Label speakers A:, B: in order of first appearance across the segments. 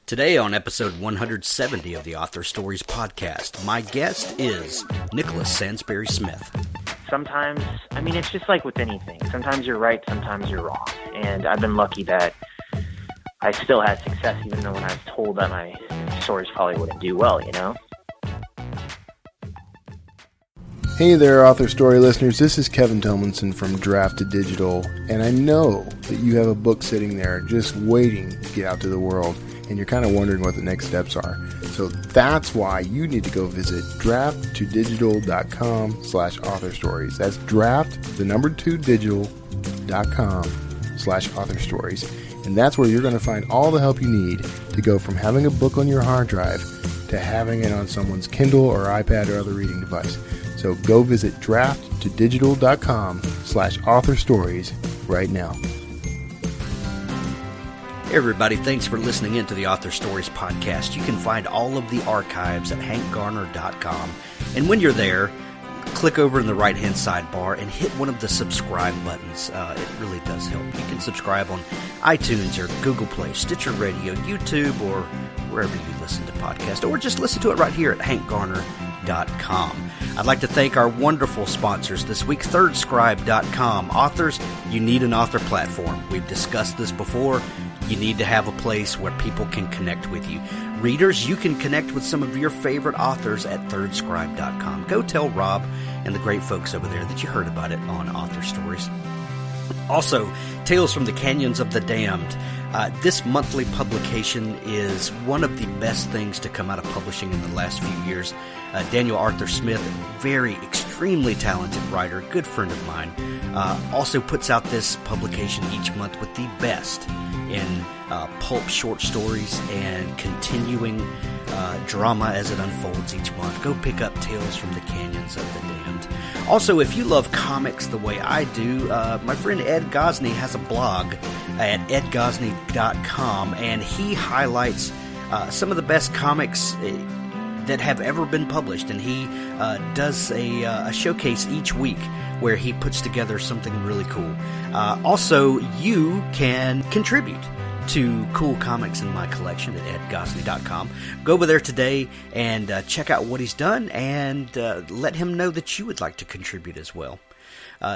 A: Today on episode 170 of the Author Stories podcast, my guest is Nicholas Sansbury Smith.
B: Sometimes, it's just like with anything. Sometimes you're right, sometimes you're wrong. And I've been lucky that I still had success even though when I was told that my stories probably wouldn't do well, you know?
C: Hey there, Author Story listeners. This is Kevin Tomlinson from Draft to Digital, and I know that you have a book sitting there just waiting to get out to the world, and you're kind of wondering what the next steps are. So that's why you need to go visit drafttodigital.com/authorstories. That's draft2digital.com/authorstories. And that's where you're going to find all the help you need to go from having a book on your hard drive to having it on someone's Kindle or iPad or other reading device. So go visit drafttodigital.com/authorstories right now.
A: Hey everybody, thanks for listening in to the Author Stories podcast. You can find all of the archives at hankgarner.com. And when you're there, click over in the right-hand sidebar and hit one of the subscribe buttons. It really does help. You can subscribe on iTunes or Google Play, Stitcher Radio, YouTube, or wherever you listen to podcasts, or just listen to it right here at hankgarner.com. I'd like to thank our wonderful sponsors this week, ThirdScribe.com. Authors, you need an author platform. We've discussed this before. You need to have a place where people can connect with you. Readers, you can connect with some of your favorite authors at ThirdScribe.com. Go tell Rob and the great folks over there that you heard about it on Author Stories. Also, Tales from the Canyons of the Damned. This monthly publication is one of the best things to come out of publishing in the last few years. Daniel Arthur Smith, extremely talented writer, good friend of mine, also puts out this publication each month with the best in pulp short stories and continuing drama as it unfolds each month. Go pick up Tales from the Canyons of the Damned. Also, if you love comics the way I do, my friend Ed Gosney has a blog at edgosney.com, and he highlights some of the best comics that have ever been published, and he does a showcase each week where he puts together something really cool. Also, you can contribute to cool comics in my collection at edgosney.com. Go over there today and check out what he's done, and let him know that you would like to contribute as well.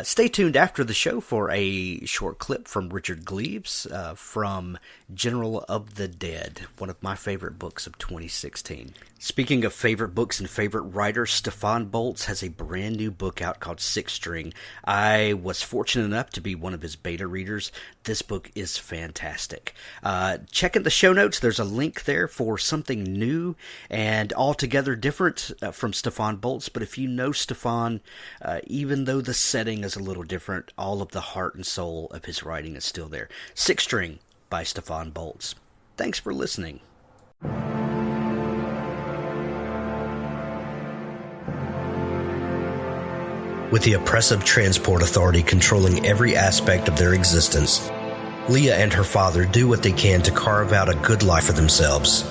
A: Stay tuned after the show for a short clip from Richard Gleaves from General of the Dead, one of my favorite books of 2016. Speaking of favorite books and favorite writers, Stefan Boltz has a brand new book out called Six String. I was fortunate enough to be one of his beta readers. This book is fantastic. Check in the show notes. There's a link there for something new and altogether different from Stefan Boltz. But if you know Stefan, even though the setting is a little different, all of the heart and soul of his writing is still there. Six String by Stefan Boltz. Thanks for listening. With the oppressive transport authority controlling every aspect of their existence, Leah and her father do what they can to carve out a good life for themselves.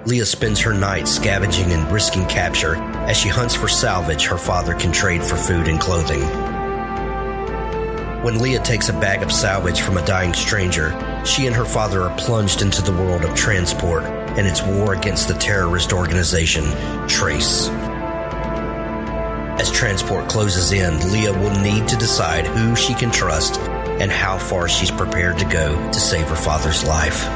A: Leah spends her nights scavenging and risking capture as she hunts for salvage her father can trade for food and clothing. When Leah takes a bag of salvage from a dying stranger, she and her father are plunged into the world of transport and its war against the terrorist organization, Trace. As transport closes in, Leah will need to decide who she can trust and how far she's prepared to go to save her father's life.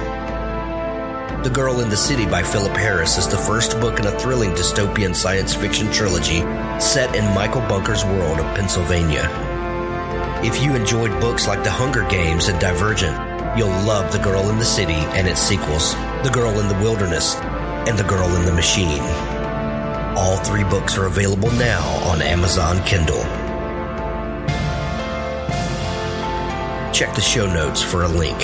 A: The Girl in the City by Phillip Harris is the first book in a thrilling dystopian science fiction trilogy set in Michael Bunker's world of Pennsylvania. If you enjoyed books like The Hunger Games and Divergent, you'll love The Girl in the City and its sequels, The Girl in the Wilderness and The Girl in the Machine. All three books are available now on Amazon Kindle. Check the show notes for a link.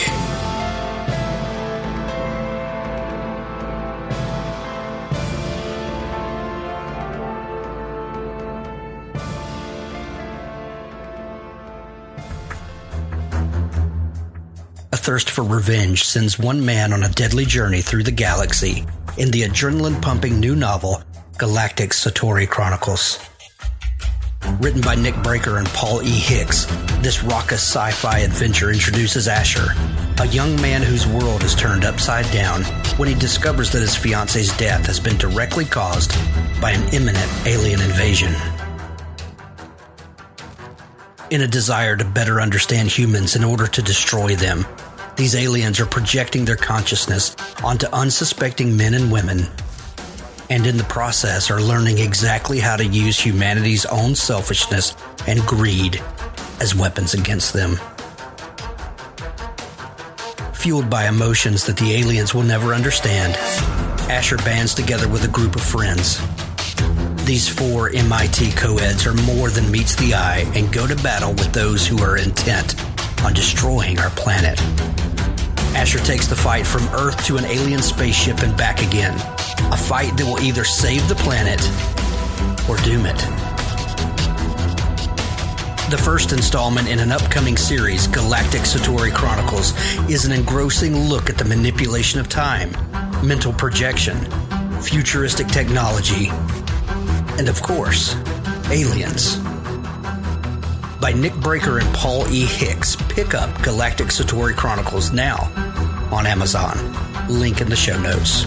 A: A thirst for revenge sends one man on a deadly journey through the galaxy in the adrenaline-pumping new novel, Galactic Satori Chronicles. Written by Nick Breaker and Paul E. Hicks, this raucous sci-fi adventure introduces Asher, a young man whose world is turned upside down when he discovers that his fiancée's death has been directly caused by an imminent alien invasion. In a desire to better understand humans in order to destroy them, these aliens are projecting their consciousness onto unsuspecting men and women, and in the process are learning exactly how to use humanity's own selfishness and greed as weapons against them. Fueled by emotions that the aliens will never understand, Asher bands together with a group of friends. These 4 MIT co-eds are more than meets the eye and go to battle with those who are intent on destroying our planet. Asher takes the fight from Earth to an alien spaceship and back again. A fight that will either save the planet or doom it. The first installment in an upcoming series, Galactic Satori Chronicles, is an engrossing look at the manipulation of time, mental projection, futuristic technology, and of course, aliens. By Nick Breaker and Paul E. Hicks. Pick up Galactic Satori Chronicles now on Amazon. Link in the show notes.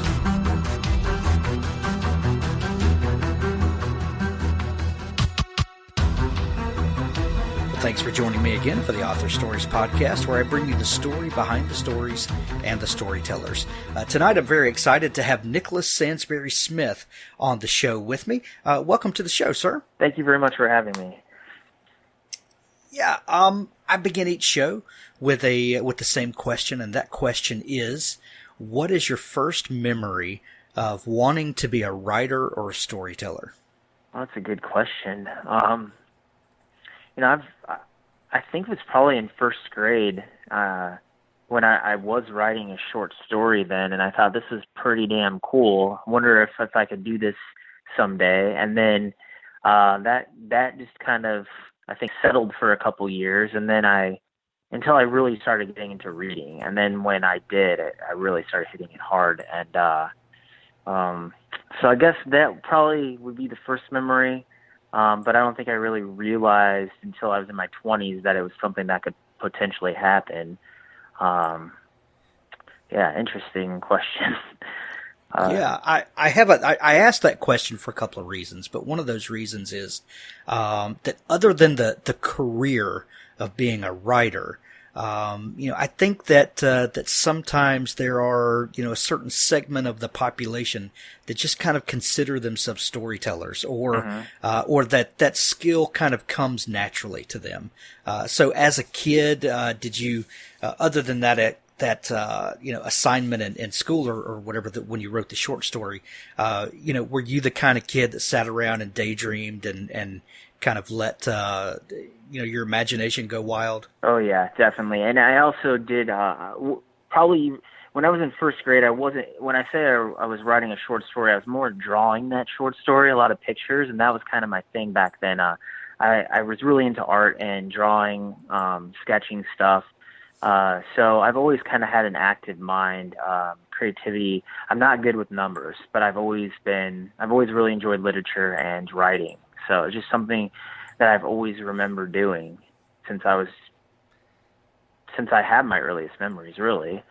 A: Thanks for joining me again for the Author Stories podcast, where I bring you the story behind the stories and the storytellers. Tonight, I'm very excited to have Nicholas Sansbury Smith on the show with me. Welcome to the show, sir.
B: Thank you very much for having me.
A: Yeah, I begin each show with the same question, and that question is, what is your first memory of wanting to be a writer or a storyteller?
B: Well, that's a good question. I think it was probably in first grade when I was writing a short story then, and I thought this is pretty damn cool. I wonder if I could do this someday. And then that just kind of, I think, settled for a couple years, and then until I really started getting into reading. And then when I did, I really started hitting it hard. And so I guess that probably would be the first memory. But I don't think I really realized until I was in my 20s that it was something that could potentially happen. Interesting question.
A: I asked that question for a couple of reasons, but one of those reasons is that other than the career of being a writer, I think that sometimes there are, a certain segment of the population that just kind of consider themselves storytellers, or that skill kind of comes naturally to them. So as a kid, did you, other than that assignment in school or whatever, that when you wrote the short story, were you the kind of kid that sat around and daydreamed and kind of let, your imagination go wild?
B: Oh yeah, definitely. And I also did, probably when I was in first grade, when I say I was writing a short story, I was more drawing that short story, a lot of pictures. And that was kind of my thing back then. I was really into art and drawing, sketching stuff. So I've always kind of had an active mind, creativity. I'm not good with numbers, but I've always really enjoyed literature and writing. So it's just something that I've always remembered doing since I had my earliest memories, really.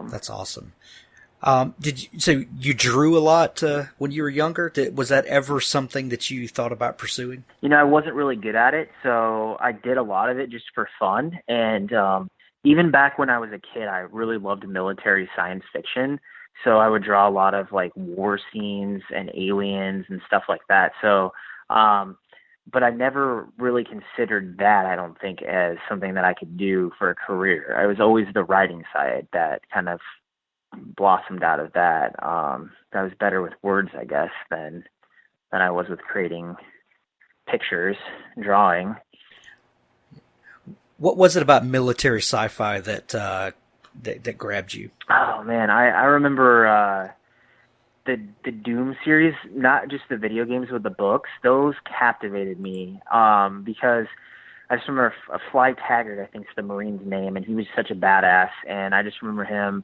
A: That's awesome. So you drew a lot when you were younger? Was that ever something that you thought about pursuing?
B: I wasn't really good at it, so I did a lot of it just for fun. And even back when I was a kid, I really loved military science fiction. So I would draw a lot of like war scenes and aliens and stuff like that. So, but I never really considered that, I don't think, as something that I could do for a career. I was always the writing side that kind of blossomed out of that. I was better with words, I guess, than I was with creating pictures, drawing.
A: What was it about military sci-fi that grabbed you?
B: Oh man, I remember the Doom series, not just the video games, but the books. Those captivated me because I just remember Fly Taggart, I think is the Marine's name, and he was such a badass. And I just remember him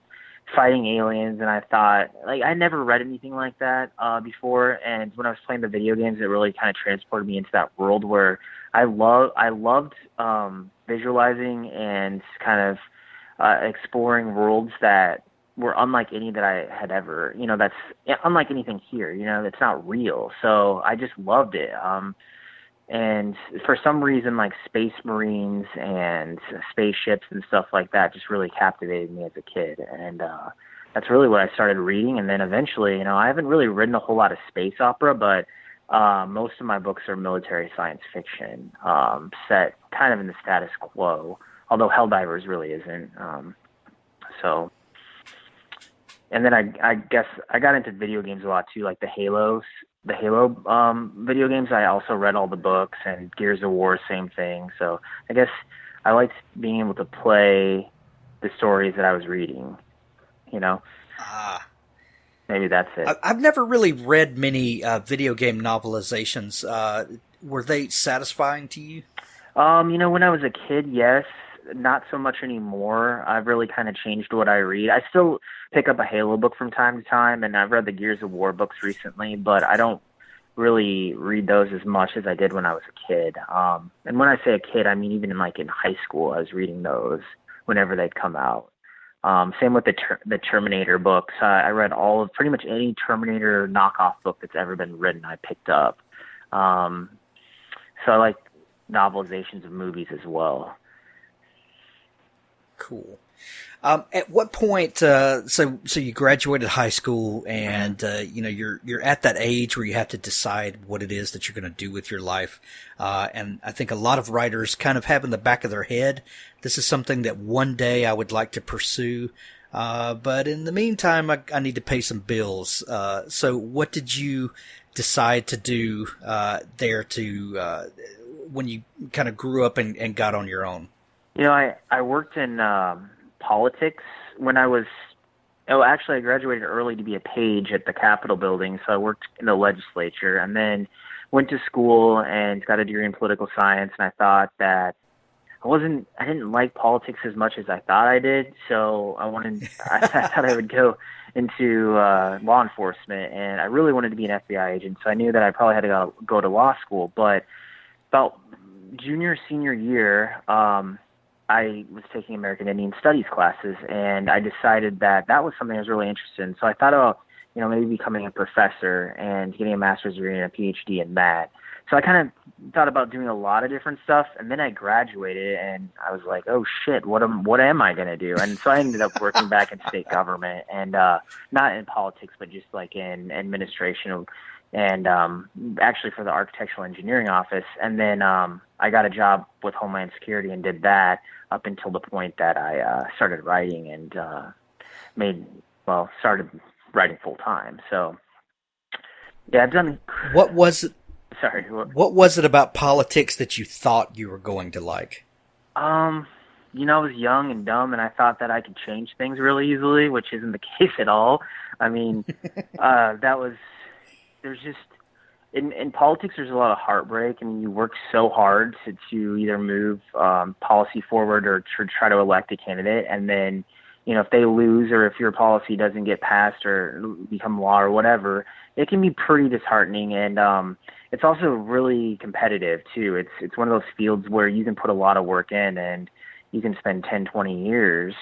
B: fighting aliens, and I thought, like, I never read anything like that before, and when I was playing the video games, it really kind of transported me into that world where I loved visualizing and kind of exploring worlds that were unlike any that I had ever, that's unlike anything here, that's not real. So I just loved it. And for some reason, like Space Marines and spaceships and stuff like that just really captivated me as a kid. And that's really what I started reading. And then eventually, I haven't really written a whole lot of space opera, but most of my books are military science fiction, set kind of in the status quo, although Helldivers really isn't. And then I guess I got into video games a lot too, like the Halo video games. I also read all the books, and Gears of War, same thing. So I guess I liked being able to play the stories that I was reading, Maybe that's it.
A: I've never really read many video game novelizations. Were they satisfying to you?
B: When I was a kid, yes. Not so much anymore. I've really kind of changed what I read. I still pick up a Halo book from time to time, and I've read the Gears of War books recently, but I don't really read those as much as I did when I was a kid. And when I say a kid, I mean even in high school, I was reading those whenever they'd come out. Same with the Terminator books. I read all of pretty much any Terminator knockoff book that's ever been written. I picked up. So I like novelizations of movies as well.
A: Cool. At what point? So you graduated high school, and you're at that age where you have to decide what it is that you're going to do with your life. And I think a lot of writers kind of have in the back of their head, this is something that one day I would like to pursue. But in the meantime, I need to pay some bills. So what did you decide to do there to when you kind of grew up and got on your own?
B: I worked in politics when I was I graduated early to be a page at the Capitol building, so I worked in the legislature, and then went to school and got a degree in political science, and I thought that I didn't like politics as much as I thought I did, so I thought I would go into law enforcement, and I really wanted to be an FBI agent, so I knew that I probably had to go to law school. But about senior year, I was taking American Indian Studies classes, and I decided that was something I was really interested in. So I thought about, maybe becoming a professor and getting a master's degree and a PhD in that. So I kind of thought about doing a lot of different stuff, and then I graduated, and I was like, oh shit, what am I going to do? And so I ended up working back in state government, and not in politics, but just in administration, and actually for the architectural engineering office. And then I got a job with Homeland Security and did that up until the point that I started writing and started writing full time. So yeah, I've done.
A: What was it?
B: Sorry.
A: What was it about politics that you thought you were going to like?
B: I was young and dumb, and I thought that I could change things really easily, which isn't the case at all. I mean, there's just in politics, there's a lot of heartbreak. I mean, you work so hard to either move policy forward or to try to elect a candidate, and then if they lose or if your policy doesn't get passed or become law or whatever, it can be pretty disheartening. And it's also really competitive too. It's one of those fields where you can put a lot of work in and you can spend 10, 20 years.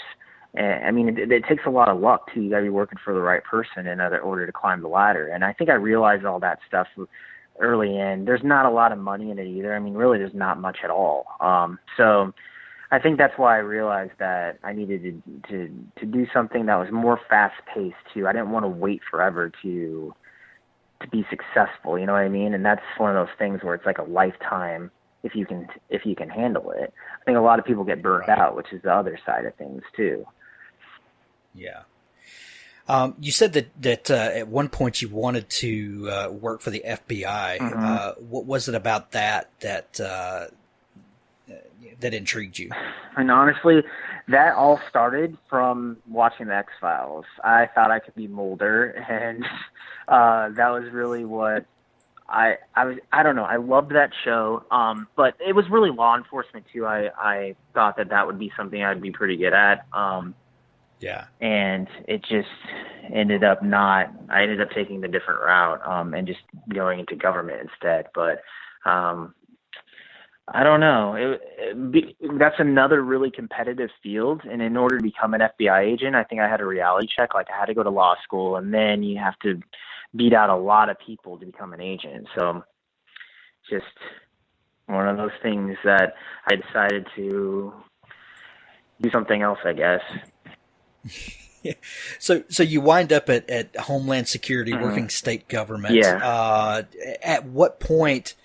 B: And, I mean, it takes a lot of luck too. You got to be working for the right person in order to climb the ladder. And I think I realized all that stuff early in. There's not a lot of money in it either. I mean, really, there's not much at all. So I think that's why I realized that I needed to do something that was more fast-paced too. I didn't want to wait forever to be successful. You know what I mean? And that's one of those things where it's like a lifetime if you can handle it. I think a lot of people get burnt out, which is the other side of things too.
A: Yeah. You said that at one point you wanted to work for the FBI.
B: Mm-hmm.
A: What was it about that intrigued you?
B: And honestly, that all started from watching the X-Files. I thought I could be Mulder, and that was really what I don't know. I loved that show, but it was really law enforcement too. I thought that would be something I'd be pretty good at.
A: Yeah.
B: And it just ended up I ended up taking the different route, and just going into government instead. But, I don't know. That's another really competitive field. And in order to become an FBI agent, I think I had a reality check. Like, I had to go to law school, and then you have to beat out a lot of people to become an agent. So just one of those things that I decided to do something else, I guess.
A: Yeah. So you wind up at Homeland Security, working state government.
B: Yeah.
A: At what point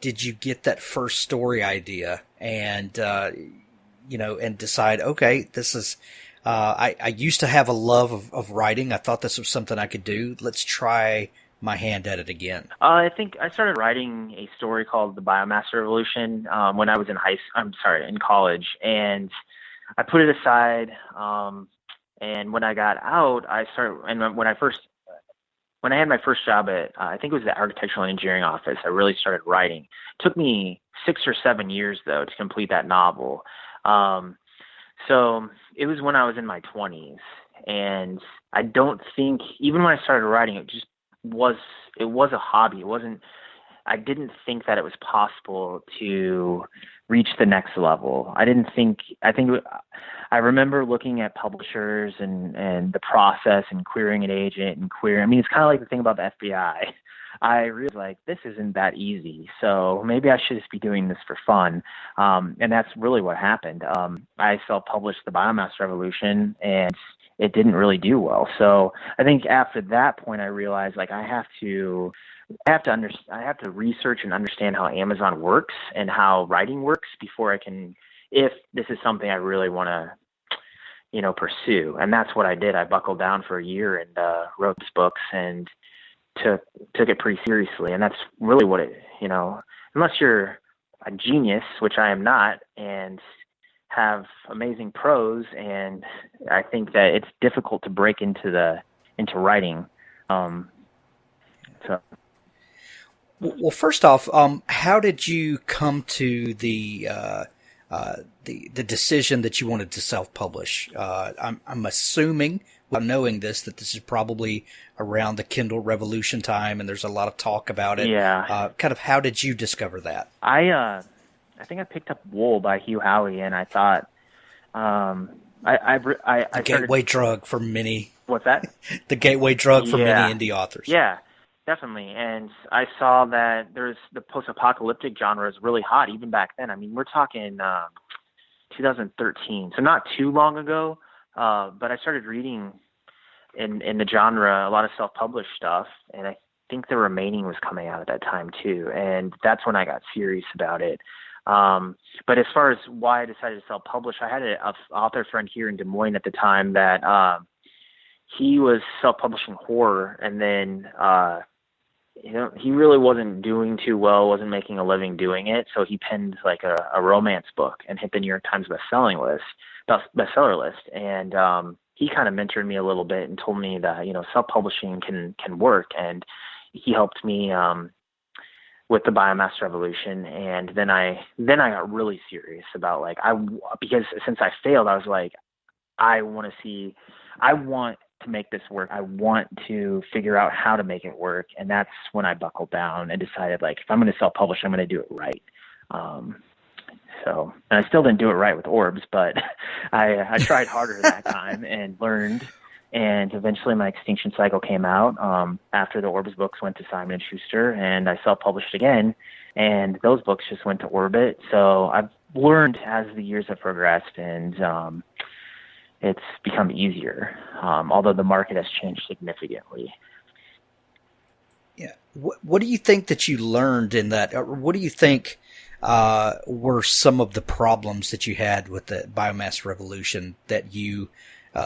A: did you get that first story idea and and decide, okay, this is, I used to have a love of writing. I thought this was something I could do. Let's try my hand at it again.
B: I think I started writing a story called The Biomass Revolution when I was in college, and I put it aside. And when I got out, when I had my first job at, I think it was the architectural engineering office, I really started writing. It took me 6 or 7 years, though, to complete that novel. So it was when I was in my 20s. And I don't think, even when I started writing, it was a hobby. I didn't think that it was possible to reach the next level. I remember looking at publishers and the process and querying an agent and I mean, it's kind of like the thing about the FBI. I realized, like, this isn't that easy. So maybe I should just be doing this for fun. And that's really what happened. I self-published The Biomass Revolution, and it didn't really do well. So I think after that point, I realized, like, I have to research and understand how Amazon works and how writing works before I can, if this is something I really want to, pursue. And that's what I did. I buckled down for a year and wrote these books and took it pretty seriously. And that's really what unless you're a genius, which I am not, and have amazing prose, and I think that it's difficult to break into writing. So.
A: Well, first off, how did you come to the decision that you wanted to self-publish? I'm assuming, without knowing this, that this is probably around the Kindle Revolution time, and there's a lot of talk about it.
B: Yeah.
A: Kind of, how did you discover that?
B: I think I picked up Wool by Hugh Howey, and I thought,
A: the gateway drug for many.
B: What's that?
A: The gateway drug for many indie authors.
B: Yeah. Definitely. And I saw that there's the post-apocalyptic genre is really hot even back then. I mean, we're talking 2013, so not too long ago. But I started reading in the genre a lot of self-published stuff, and I think The Remaining was coming out at that time too. And that's when I got serious about it. But as far as why I decided to self-publish, I had an author friend here in Des Moines at the time that he was self-publishing horror, and then he really wasn't doing too well, wasn't making a living doing it, so he penned like a romance book and hit the New York Times bestseller list. And he kind of mentored me a little bit and told me that self-publishing can work, and he helped me with The Biomass Revolution. And then I got really serious about because since I failed, I was like, I want to make this work. I want to figure out how to make it work. And that's when I buckled down and decided, like, if I'm going to self-publish, I'm going to do it right. And I still didn't do it right with Orbs, but I tried harder that time and learned. And eventually my Extinction Cycle came out after the Orbs books went to Simon & Schuster, and I self-published again. And those books just went to orbit. So I've learned as the years have progressed, and it's become easier, although the market has changed significantly.
A: Yeah. What do you think that you learned in that? Or what do you think were some of the problems that you had with the Biomass Revolution that you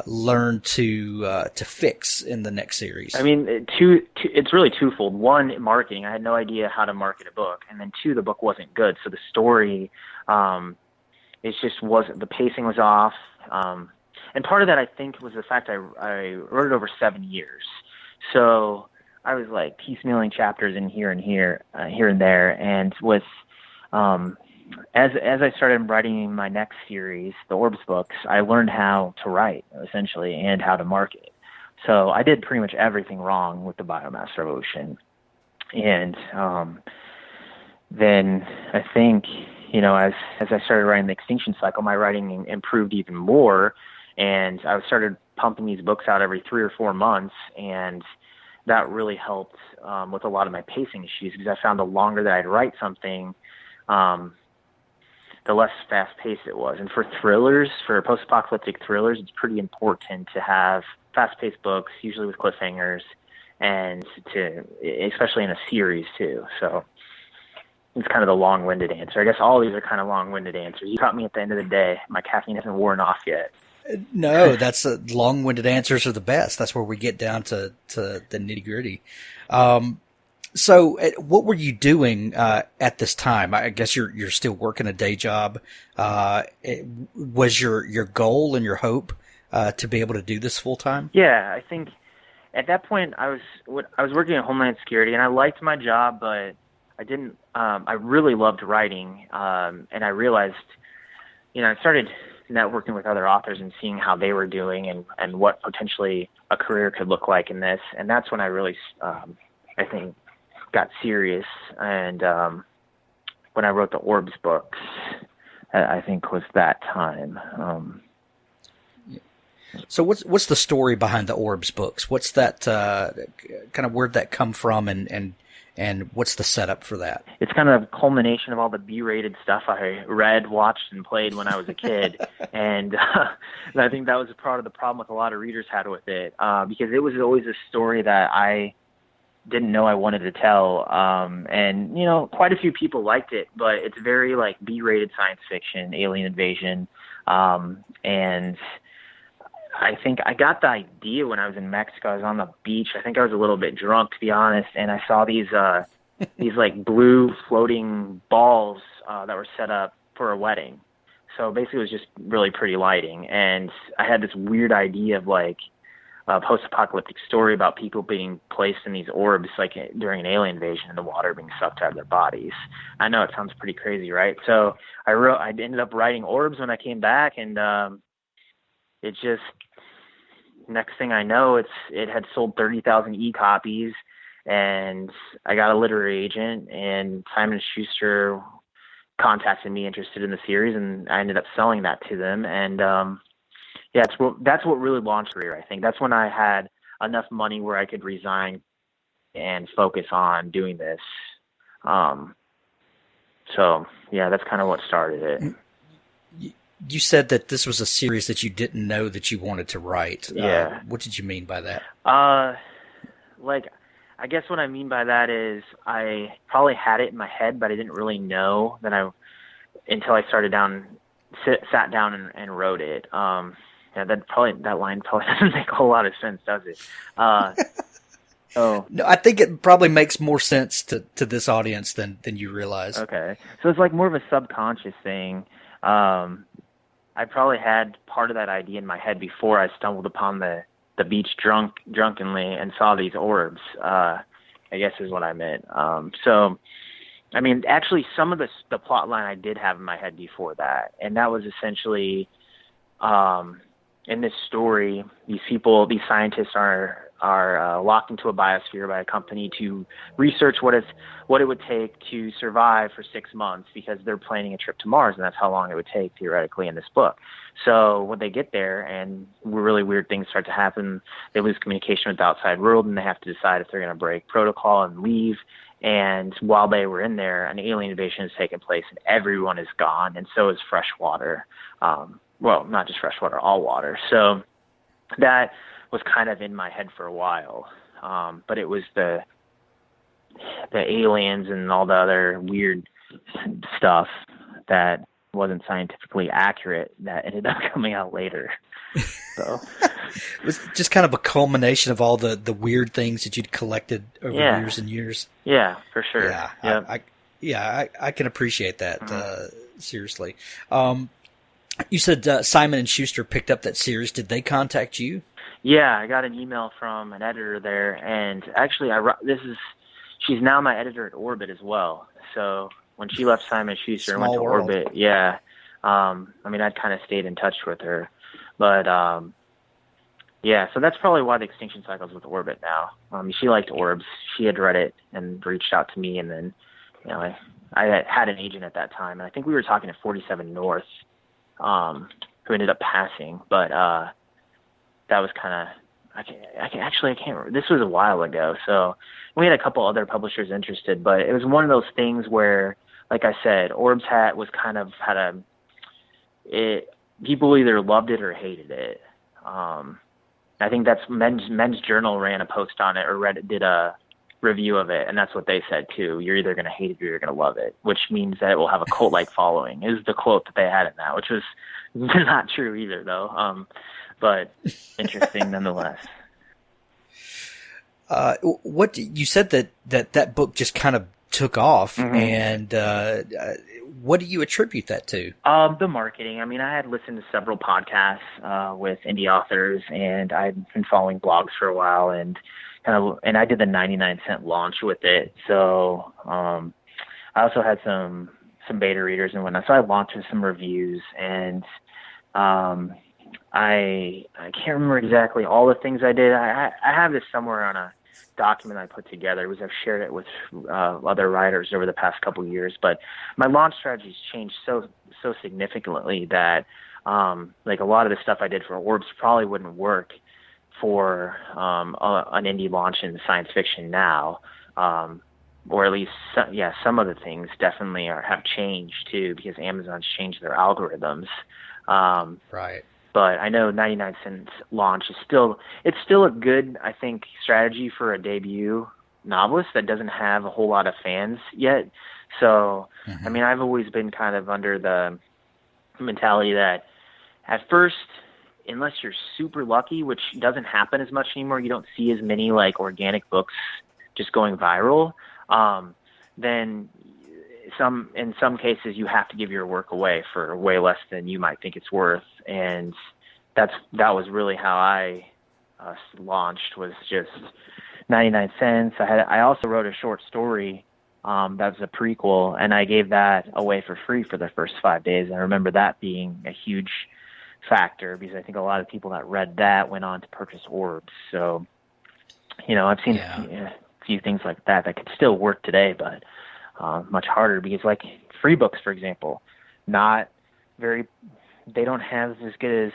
A: learned to fix in the next series?
B: I mean, it's really twofold. One, marketing. I had no idea how to market a book. And then two, the book wasn't good. So the story, it just wasn't, the pacing was off. And part of that, I think, was the fact I wrote it over 7 years. So I was like piecemealing chapters in here and there. And with as I started writing my next series, the Orbs books, I learned how to write, essentially, and how to market. So I did pretty much everything wrong with the biomass revolution. And then I think, as I started writing the Extinction Cycle, my writing improved even more, and I started pumping these books out every 3 or 4 months, and that really helped with a lot of my pacing issues, because I found the longer that I'd write something, the less fast-paced it was. And for thrillers, for post-apocalyptic thrillers, it's pretty important to have fast-paced books, usually with cliffhangers, and especially in a series too. So it's kind of the long-winded answer. I guess all these are kind of long-winded answers. You caught me at the end of the day. My caffeine hasn't worn off yet.
A: No, that's long-winded answers are the best. That's where we get down to the nitty-gritty. So what were you doing at this time? I guess you're still working a day job. Was your goal and your hope to be able to do this full-time?
B: Yeah, I think at that point I was working at Homeland Security, and I liked my job, but I didn't. I really loved writing, and I realized, I started networking with other authors and seeing how they were doing and what potentially a career could look like in this. And that's when I really, I think, got serious. And when I wrote the Orbs books, I think was that time.
A: So what's the story behind the Orbs books? What's that kind of, where'd that come from, and what's the setup for that?
B: It's kind of a culmination of all the B-rated stuff I read, watched, and played when I was a kid. And I think that was a part of the problem with a lot of readers had with it, because it was always a story that I didn't know I wanted to tell. And, quite a few people liked it, but it's very like B-rated science fiction, alien invasion. And I think I got the idea when I was in Mexico. I was on the beach. I think I was a little bit drunk, to be honest, and I saw these like blue floating balls that were set up for a wedding. So basically, it was just really pretty lighting, and I had this weird idea of like a post-apocalyptic story about people being placed in these orbs, like during an alien invasion, and the water being sucked out of their bodies. I know it sounds pretty crazy, right? So I ended up writing Orbs when I came back, and it just, next thing I know, it had sold 30,000 e-copies, and I got a literary agent, and Simon & Schuster contacted me interested in the series, and I ended up selling that to them. And that's what really launched career, I think. That's when I had enough money where I could resign and focus on doing this. So yeah, that's kind of what started it.
A: You said that this was a series that you didn't know that you wanted to write.
B: Yeah.
A: What did you mean by that?
B: I guess what I mean by that is I probably had it in my head, but I didn't really know until I sat down and wrote it. That line probably doesn't make a whole lot of sense, does it?
A: No, I think it probably makes more sense to this audience than you realize.
B: Okay. So it's like more of a subconscious thing. I probably had part of that idea in my head before I stumbled upon the beach drunkenly and saw these orbs, I guess is what I meant. So, I mean, actually some of the plot line I did have in my head before that, and that was essentially, in this story, these scientists are locked into a biosphere by a company to research what it would take to survive for 6 months, because they're planning a trip to Mars, and that's how long it would take theoretically in this book. So when they get there and really weird things start to happen, they lose communication with the outside world, and they have to decide if they're going to break protocol and leave. And while they were in there, an alien invasion has taken place, and everyone is gone, and so is fresh water. Well, not just fresh water, all water. So that was kind of in my head for a while. But it was the aliens and all the other weird stuff that wasn't scientifically accurate that ended up coming out later. So
A: it was just kind of a culmination of all the weird things that you'd collected over years and years.
B: Yeah, for sure.
A: Yeah, I can appreciate that. Seriously. You said Simon & Schuster picked up that series. Did they contact you?
B: Yeah, I got an email from an editor there, and actually, she's now my editor at Orbit as well. So when she left Simon Schuster and went
A: Small
B: to
A: world.
B: Orbit, yeah. I mean, I'd kind of stayed in touch with her, but yeah. So that's probably why the Extinction Cycle's with Orbit now. She liked Orbs. She had read it and reached out to me, and then I had an agent at that time, and I think we were talking to 47 North, who ended up passing, but that was kind of. I can't remember. This was a while ago, so we had a couple other publishers interested, but it was one of those things where, like I said, Orbs was kind of people either loved it or hated it. I think that's Men's Journal ran a post on it, or did a review of it, and that's what they said too. You're either going to hate it or you're going to love it, which means that it will have a cult-like following, is the quote that they had in that, which was not true either, though. But interesting nonetheless.
A: What you said that book just kind of took off, and what do you attribute that to?
B: The marketing. I mean, I had listened to several podcasts with indie authors, and I'd been following blogs for a while, and I did the 99-cent launch with it. So I also had some beta readers and whatnot. So I launched with some reviews, and I can't remember exactly all the things I did. I have this somewhere on a document I put together. I've shared it with other writers over the past couple of years, but my launch strategies changed so significantly that like a lot of the stuff I did for Orbs probably wouldn't work for an indie launch in science fiction now, or at least some of the things definitely have changed too, because Amazon's changed their algorithms.
A: Right.
B: But I know 99 cents launch is still a good, I think, strategy for a debut novelist that doesn't have a whole lot of fans yet. So, I mean, I've always been kind of under the mentality that at first, unless you're super lucky, which doesn't happen as much anymore, you don't see as many like organic books just going viral, then in some cases you have to give your work away for way less than you might think it's worth. And that was really how I launched, was just 99 cents. I also wrote a short story that was a prequel, and I gave that away for free for the first 5 days. I remember that being a huge factor, because I think a lot of people that read that went on to purchase Orbs. So, I've seen a few things like that could still work today, but much harder, because like free books, for example, they don't have as good as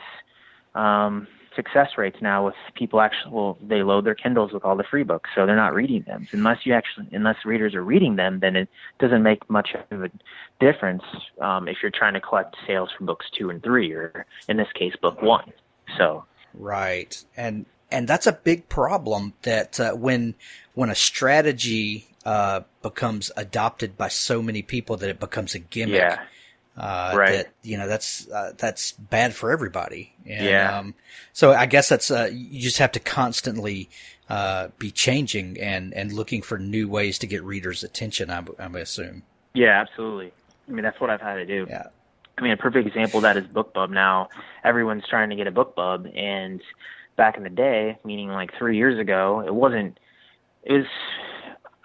B: success rates now with people they load their Kindles with all the free books, so they're not reading them. So unless readers are reading them, then it doesn't make much of a difference if you're trying to collect sales from books 2 and 3, or in this case, book 1. So
A: right, and that's a big problem, that when a strategy becomes adopted by so many people that it becomes a gimmick.
B: Yeah. Right.
A: That's bad for everybody. And, so I guess that's, you just have to constantly, be changing and looking for new ways to get readers' attention, I assume.
B: Yeah, absolutely. I mean, that's what I've had to do.
A: Yeah.
B: I mean, a perfect example of that is BookBub. Now everyone's trying to get a BookBub, and back in the day, meaning like 3 years ago,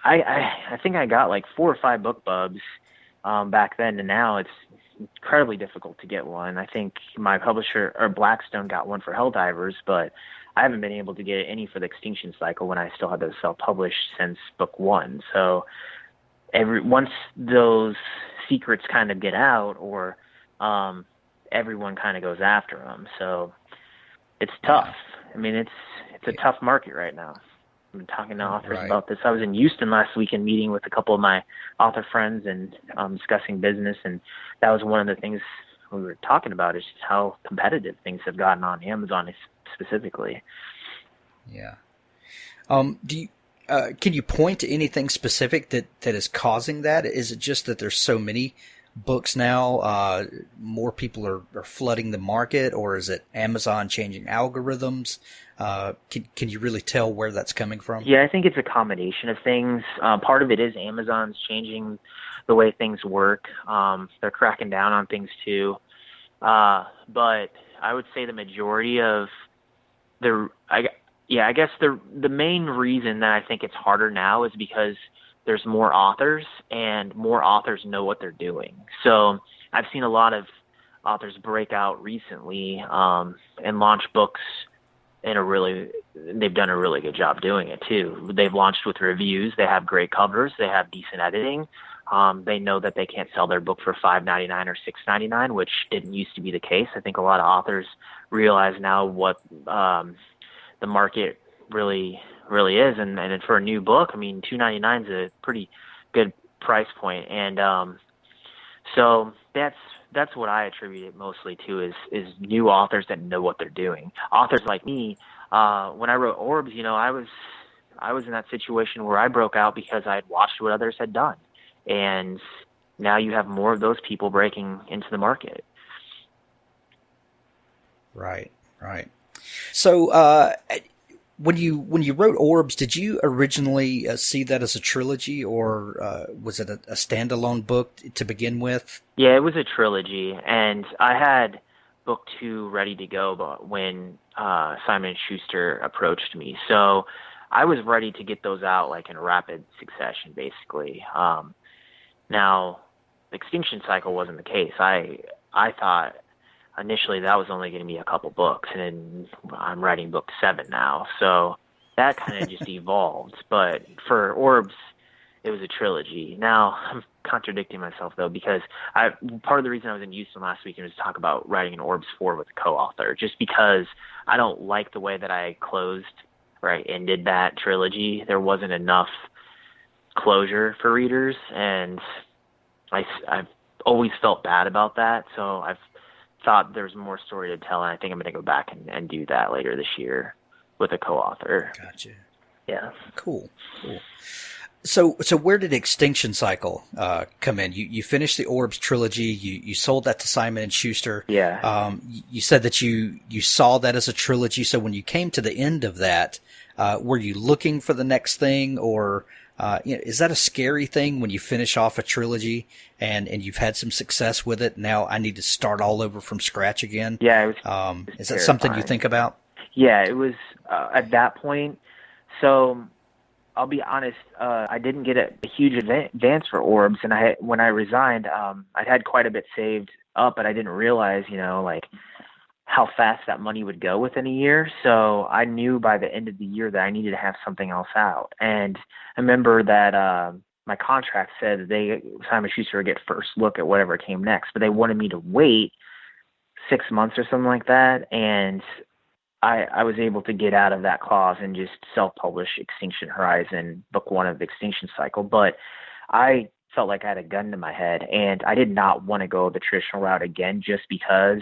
B: I think I got like 4 or 5 BookBubs back then, and now it's incredibly difficult to get one. I think my publisher, or Blackstone, got one for Helldivers, but I haven't been able to get any for the Extinction Cycle when I still had those self-published since book 1. So once those secrets kind of get out, or everyone kind of goes after them. So it's tough. I mean, it's a tough market right now. I've been talking to authors about this. I was in Houston last weekend meeting with a couple of my author friends and discussing business, and that was one of the things we were talking about, is just how competitive things have gotten on Amazon specifically.
A: Yeah. Can you point to anything specific that is causing that? Is it just that there's so many books now, more people are flooding the market, or is it Amazon changing algorithms? Can you really tell where that's coming from?
B: Yeah, I think it's a combination of things. Part of it is Amazon's changing the way things work. They're cracking down on things too. But I would say the majority of I guess the main reason that I think it's harder now is because there's more authors, and more authors know what they're doing. So I've seen a lot of authors break out recently and launch books they've done a really good job doing it too. They've launched with reviews. They have great covers. They have decent editing. They know that they can't sell their book for $5.99 or $6.99, which didn't used to be the case. I think a lot of authors realize now what the market really is, and for a new book, I mean, $2.99 is a pretty good price point, and so that's what I attribute it mostly to is new authors that know what they're doing. Authors like me, when I wrote Orbs, I was in that situation where I broke out because I had watched what others had done. And now you have more of those people breaking into the market.
A: Right. So when you wrote Orbs, did you originally see that as a trilogy, or was it a standalone book to begin with?
B: Yeah, it was a trilogy, and I had book 2 ready to go but when Simon & Schuster approached me. So I was ready to get those out like in rapid succession, basically. Now, Extinction Cycle wasn't the case. I thought initially that was only going to be a couple books, and I'm writing book 7 now. So that kind of just evolved. But for Orbs, it was a trilogy. Now, I'm contradicting myself, though, because part of the reason I was in Houston last weekend was to talk about writing an Orbs 4 with a co-author, just because I don't like the way that I closed or I ended that trilogy. There wasn't enough closure for readers, and I've always felt bad about that. So I've thought there's more story to tell, and I think I'm going to go back and do that later this year with a co-author.
A: Gotcha.
B: Yeah.
A: Cool. So where did Extinction Cycle come in? You finished the Orbs trilogy. You sold that to Simon & Schuster.
B: Yeah.
A: You said that you saw that as a trilogy. So when you came to the end of that, were you looking for the next thing, or is that a scary thing when you finish off a trilogy and you've had some success with it? Now I need to start all over from scratch again.
B: Yeah.
A: Is that terrifying. Something you think about?
B: Yeah, it was at that point. So I'll be honest, I didn't get a huge advance for Orbs, and when I resigned, I'd had quite a bit saved up, but I didn't realize, like how fast that money would go within a year. So I knew by the end of the year that I needed to have something else out. And I remember that my contract said that Simon & Schuster would get first look at whatever came next, but they wanted me to wait 6 months or something like that. And I was able to get out of that clause and just self-publish Extinction Horizon, book 1 of the Extinction Cycle. But I felt like I had a gun to my head, and I did not want to go the traditional route again, just because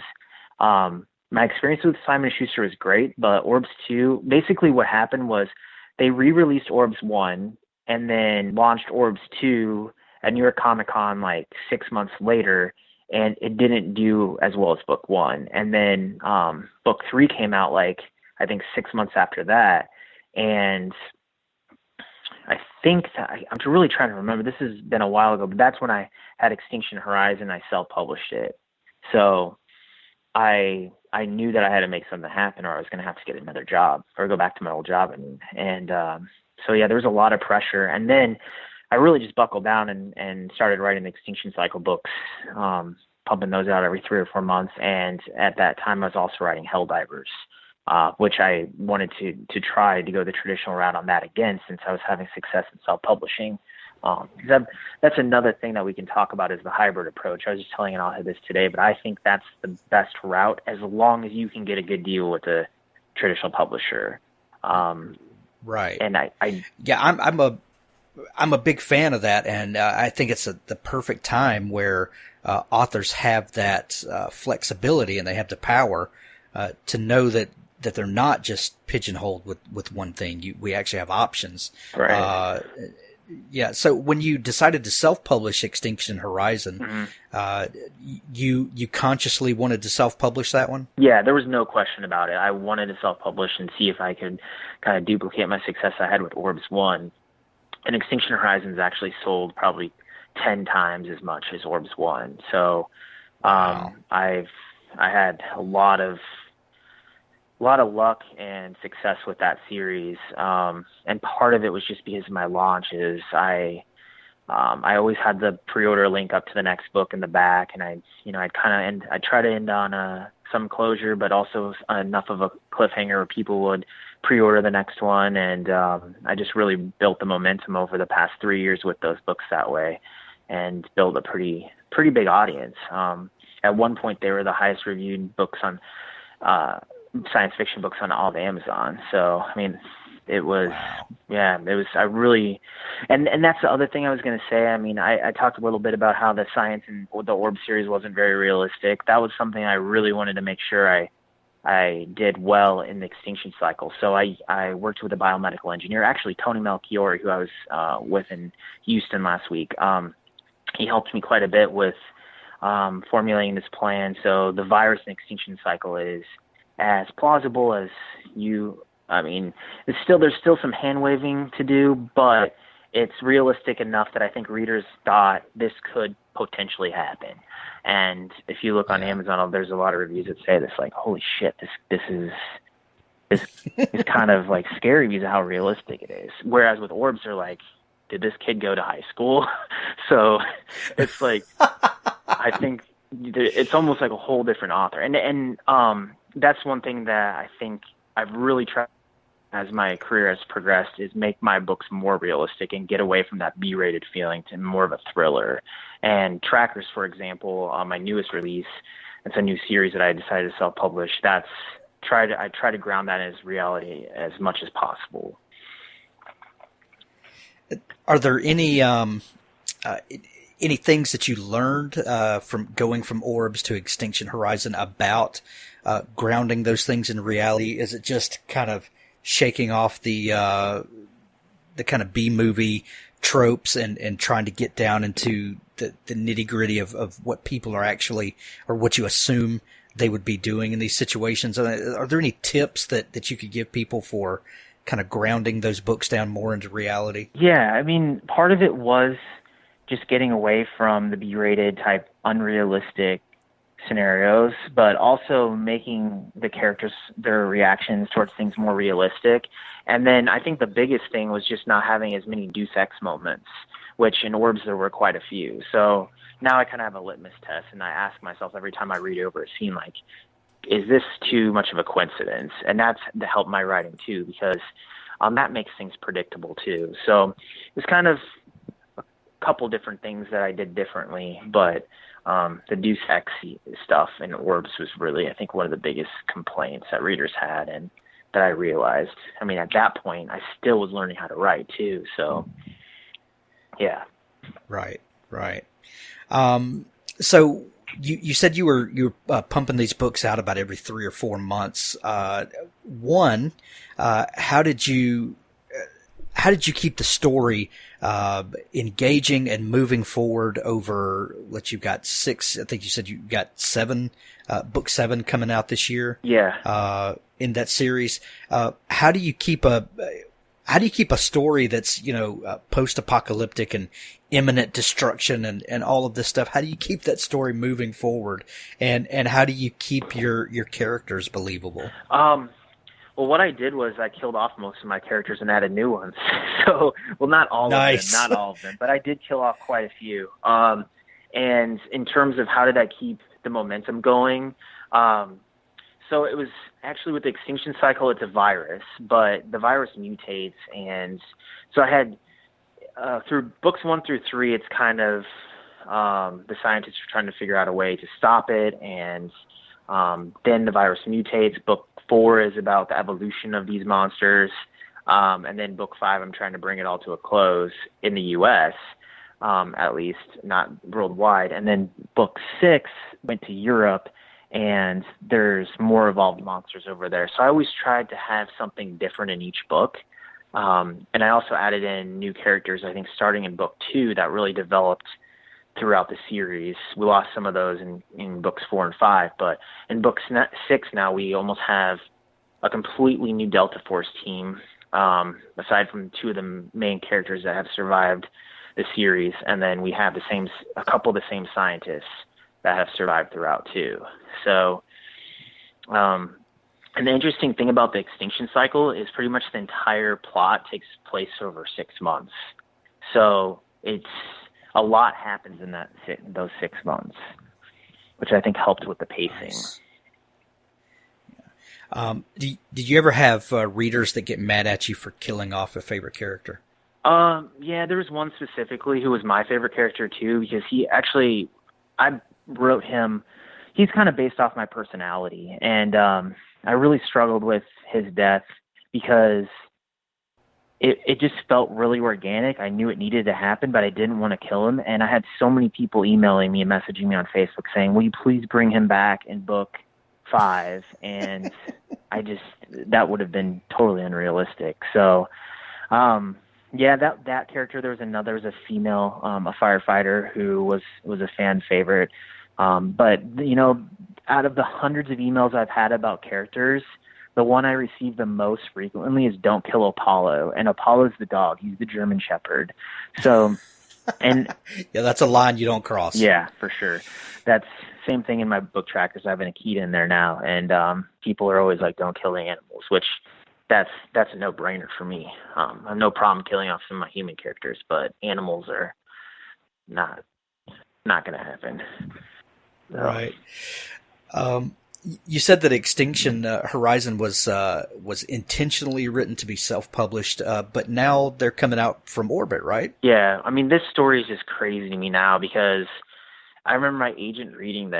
B: my experience with Simon & Schuster was great. But Orbs 2, basically what happened was they re-released Orbs 1 and then launched Orbs 2 at New York Comic Con like 6 months later, and it didn't do as well as book 1. And then book 3 came out like, I think 6 months after that. And I think I'm really trying to remember. This has been a while ago, but that's when I had Extinction Horizon. I self-published it. So I knew that I had to make something happen, or I was going to have to get another job or go back to my old job. And so, yeah, there was a lot of pressure. And then I really just buckled down and started writing the Extinction Cycle books, pumping those out every 3 or 4 months. And at that time, I was also writing Helldivers, which I wanted to try to go the traditional route on that again, since I was having success in self-publishing. That's another thing that we can talk about, is the hybrid approach. I was just telling an author this today, but I think that's the best route as long as you can get a good deal with a traditional publisher.
A: Right.
B: And
A: I'm a big fan of that, and I think it's the perfect time where authors have that flexibility, and they have the power to know that they're not just pigeonholed with one thing. We actually have options.
B: Right.
A: Yeah. So when you decided to self-publish Extinction Horizon, you consciously wanted to self-publish that one?
B: Yeah, there was no question about it. I wanted to self-publish and see if I could kind of duplicate my success I had with Orbs 1. And Extinction Horizon's actually sold probably 10 times as much as Orbs 1. So
A: Wow.
B: I had a lot of luck and success with that series. And part of it was just because of my launches. I I always had the pre-order link up to the next book in the back, and I'd try to end on some closure, but also enough of a cliffhanger where people would pre-order the next one. And I just really built the momentum over the past 3 years with those books that way, and built a pretty big audience. At one point, they were the highest reviewed books on science fiction books on all of Amazon. So, I mean, it was, I really, and that's the other thing I was going to say. I mean, I talked a little bit about how the science and the Orb series wasn't very realistic. That was something I really wanted to make sure I did well in the Extinction Cycle. So I worked with a biomedical engineer, actually Tony Melchiori, who I was with in Houston last week. He helped me quite a bit with formulating this plan. So the virus and Extinction Cycle is as plausible as I mean, there's still some hand waving to do, but it's realistic enough that I think readers thought this could potentially happen. And if you look on Amazon, there's a lot of reviews that say this, like, holy shit, this is kind of like scary because of how realistic it is. Whereas with Orbs, they're like, did this kid go to high school? So it's like, I think it's almost like a whole different author. And that's one thing that I think I've really tried as my career has progressed, is make my books more realistic and get away from that B-rated feeling to more of a thriller. And Trackers, for example, my newest release, it's a new series that I decided to self-publish. I try to ground that as reality as much as possible.
A: Are there any things that you learned from going from Orbs to Extinction Horizon about grounding those things in reality? Is it just kind of shaking off the kind of B-movie tropes and trying to get down into the nitty-gritty of what people are actually, or what you assume they would be doing in these situations? Are there any tips that you could give people for kind of grounding those books down more into reality?
B: Yeah, I mean, part of it was just getting away from the B-rated type unrealistic scenarios, but also making the characters, their reactions towards things more realistic. And then I think the biggest thing was just not having as many Deus Ex moments, which in Orbs there were quite a few. So now I kind of have a litmus test, and I ask myself every time I read over a scene, like, is this too much of a coincidence? And that's to help my writing too, because that makes things predictable too. So it's kind of a couple different things that I did differently, but the Deus Ex stuff in Orbs was really, I think, one of the biggest complaints that readers had, and that I realized. I mean, at that point, I still was learning how to write too. So, yeah. Right.
A: So you said you were pumping these books out about every 3 or 4 months. How did you keep the story engaging and moving forward over, you've got 6, I think you said you got 7, book 7 coming out this year?
B: Yeah.
A: In that series. How do you keep a story that's, post-apocalyptic and imminent destruction and all of this stuff? How do you keep that story moving forward? And how do you keep your characters believable?
B: Well, what I did was I killed off most of my characters and added new ones. So, well, not all
A: Nice.
B: of them, not all of them, but I did kill off quite a few. And in terms of how did I keep the momentum going, so it was actually with the Extinction Cycle, it's a virus, but the virus mutates. And so I had, through books 1 through 3, it's kind of the scientists are trying to figure out a way to stop it. And then the virus mutates. Book 4 is about the evolution of these monsters. And then book 5, I'm trying to bring it all to a close in the U.S., at least, not worldwide. And then book 6 went to Europe, and there's more evolved monsters over there. So I always tried to have something different in each book. And I also added in new characters, I think, starting in book 2 that really developed throughout the series. We lost some of those in books 4 and 5, but in book 6 now we almost have a completely new Delta Force team, aside from 2 of the main characters that have survived the series, and then we have a couple of the same scientists that have survived throughout too. So, and the interesting thing about the Extinction Cycle is pretty much the entire plot takes place over 6 months. So it's a lot happens in those 6 months, which I think helped with the pacing.
A: Did you ever have readers that get mad at you for killing off a favorite character?
B: Yeah, there was one specifically who was my favorite character too, because I wrote him. He's kind of based off my personality, and I really struggled with his death because it just felt really organic. I knew it needed to happen, but I didn't want to kill him. And I had so many people emailing me and messaging me on Facebook saying, will you please bring him back in book 5? And that would have been totally unrealistic. So, yeah, that character, there was a female, a firefighter who was a fan favorite. But, out of the hundreds of emails I've had about characters, the one I receive the most frequently is don't kill Apollo. And Apollo's the dog. He's the German Shepherd. So, and
A: yeah, that's a line you don't cross.
B: Yeah, for sure. That's same thing in my book trackers. I have an Akita in there now. And, people are always like, don't kill the animals, which that's a no-brainer for me. I have no problem killing off some of my human characters, but animals are not going to happen. So.
A: Right. You said that Extinction Horizon was intentionally written to be self-published, but now they're coming out from Orbit, right?
B: Yeah, I mean, this story is just crazy to me now because I remember my agent reading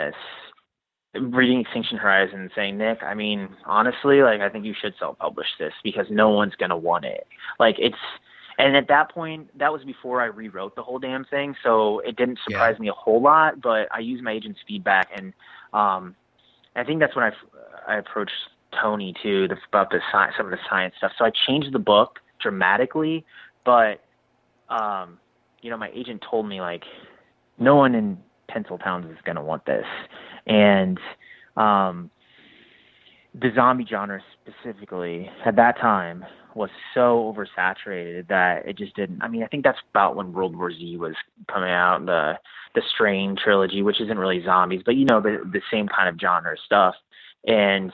B: Extinction Horizon and saying, Nick, I mean, honestly, like, I think you should self-publish this because no one's going to want it. And at that point, that was before I rewrote the whole damn thing, so it didn't surprise me a whole lot, but I used my agent's feedback, and I think that's when I approached Tony, too, about some of the science stuff. So I changed the book dramatically, but, my agent told me, like, no one in Tinseltown is going to want this. And the zombie genre specifically, at that time, was so oversaturated that it just didn't. I mean, I think that's about when World War Z was coming out, the Strain trilogy, which isn't really zombies, but the same kind of genre stuff. And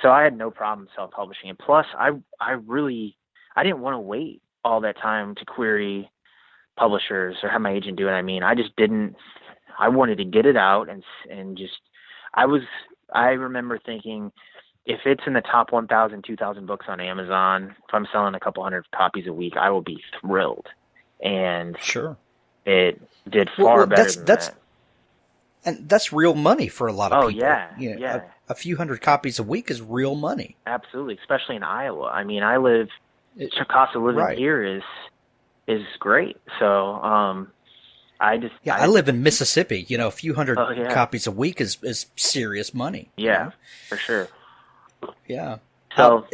B: so I had no problem self-publishing it. Plus, I didn't want to wait all that time to query publishers or have my agent do it. I mean, I just didn't. I wanted to get it out and just. I remember thinking, if it's in the top 1,000, 2,000 books on Amazon, if I'm selling a couple hundred copies a week, I will be thrilled. And
A: sure,
B: it did far better than that.
A: And that's real money for a lot of people.
B: Oh, yeah.
A: A few hundred copies a week is real money.
B: Absolutely, especially in Iowa. I mean, cost of living here is great. So,
A: I live in Mississippi. A few hundred copies a week is serious money.
B: Yeah, for sure.
A: Yeah.
B: So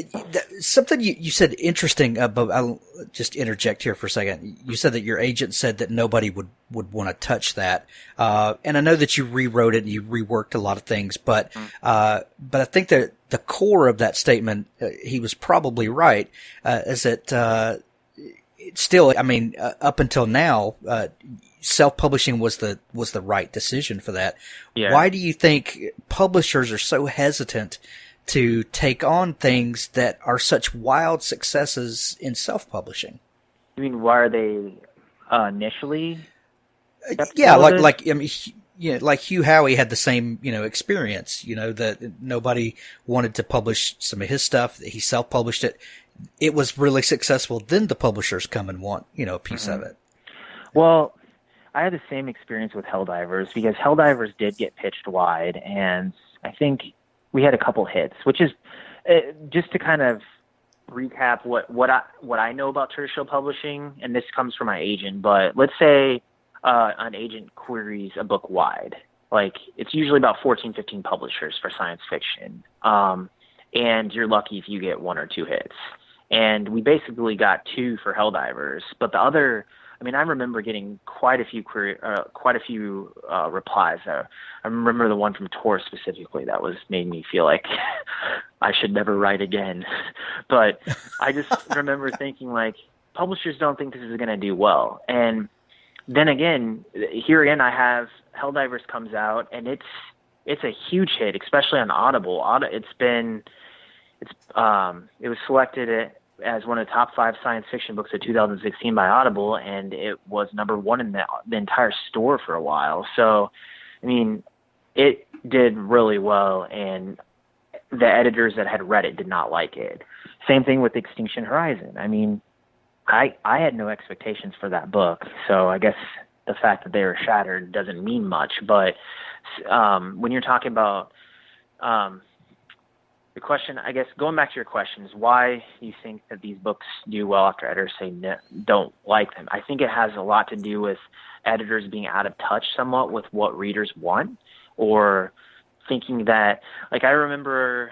A: something you said interesting, but I'll just interject here for a second. You said that your agent said that nobody would want to touch that. And I know that you rewrote it and you reworked a lot of things, but I think that the core of that statement, he was probably right, is that, still, I mean, up until now, self-publishing was the right decision for that.
B: Yeah.
A: Why do you think publishers are so hesitant to take on things that are such wild successes in self-publishing?
B: You mean, why are they initially?
A: Yeah, like Hugh Howey had the same, experience, that nobody wanted to publish some of his stuff. He self-published it. It was really successful. Then the publishers come and want, a piece of it.
B: Well, I had the same experience with Helldivers because Helldivers did get pitched wide, and I think we had a couple hits, which is just to kind of recap what I know about traditional publishing, and this comes from my agent. But let's say an agent queries a book wide, like it's usually about 14, 15 publishers for science fiction, and you're lucky if you get 1 or 2 hits. And we basically got 2 for Helldivers, but the other. I mean, I remember getting quite a few replies. I remember the one from Tor specifically that made me feel like I should never write again. But I just remember thinking, like, publishers don't think this is going to do well. And then again, I have Helldivers comes out, and it's a huge hit, especially on Audible. It was selected as one of the top 5 science fiction books of 2016 by Audible, and it was #1 in the entire store for a while. So, I mean, it did really well, and the editors that had read it did not like it. Same thing with Extinction Horizon. I mean, I had no expectations for that book, so I guess the fact that they were shattered doesn't mean much. But when you're talking about the question, I guess, going back to your question, is why you think that these books do well after editors say no, don't like them. I think it has a lot to do with editors being out of touch somewhat with what readers want, or thinking that, like, I remember,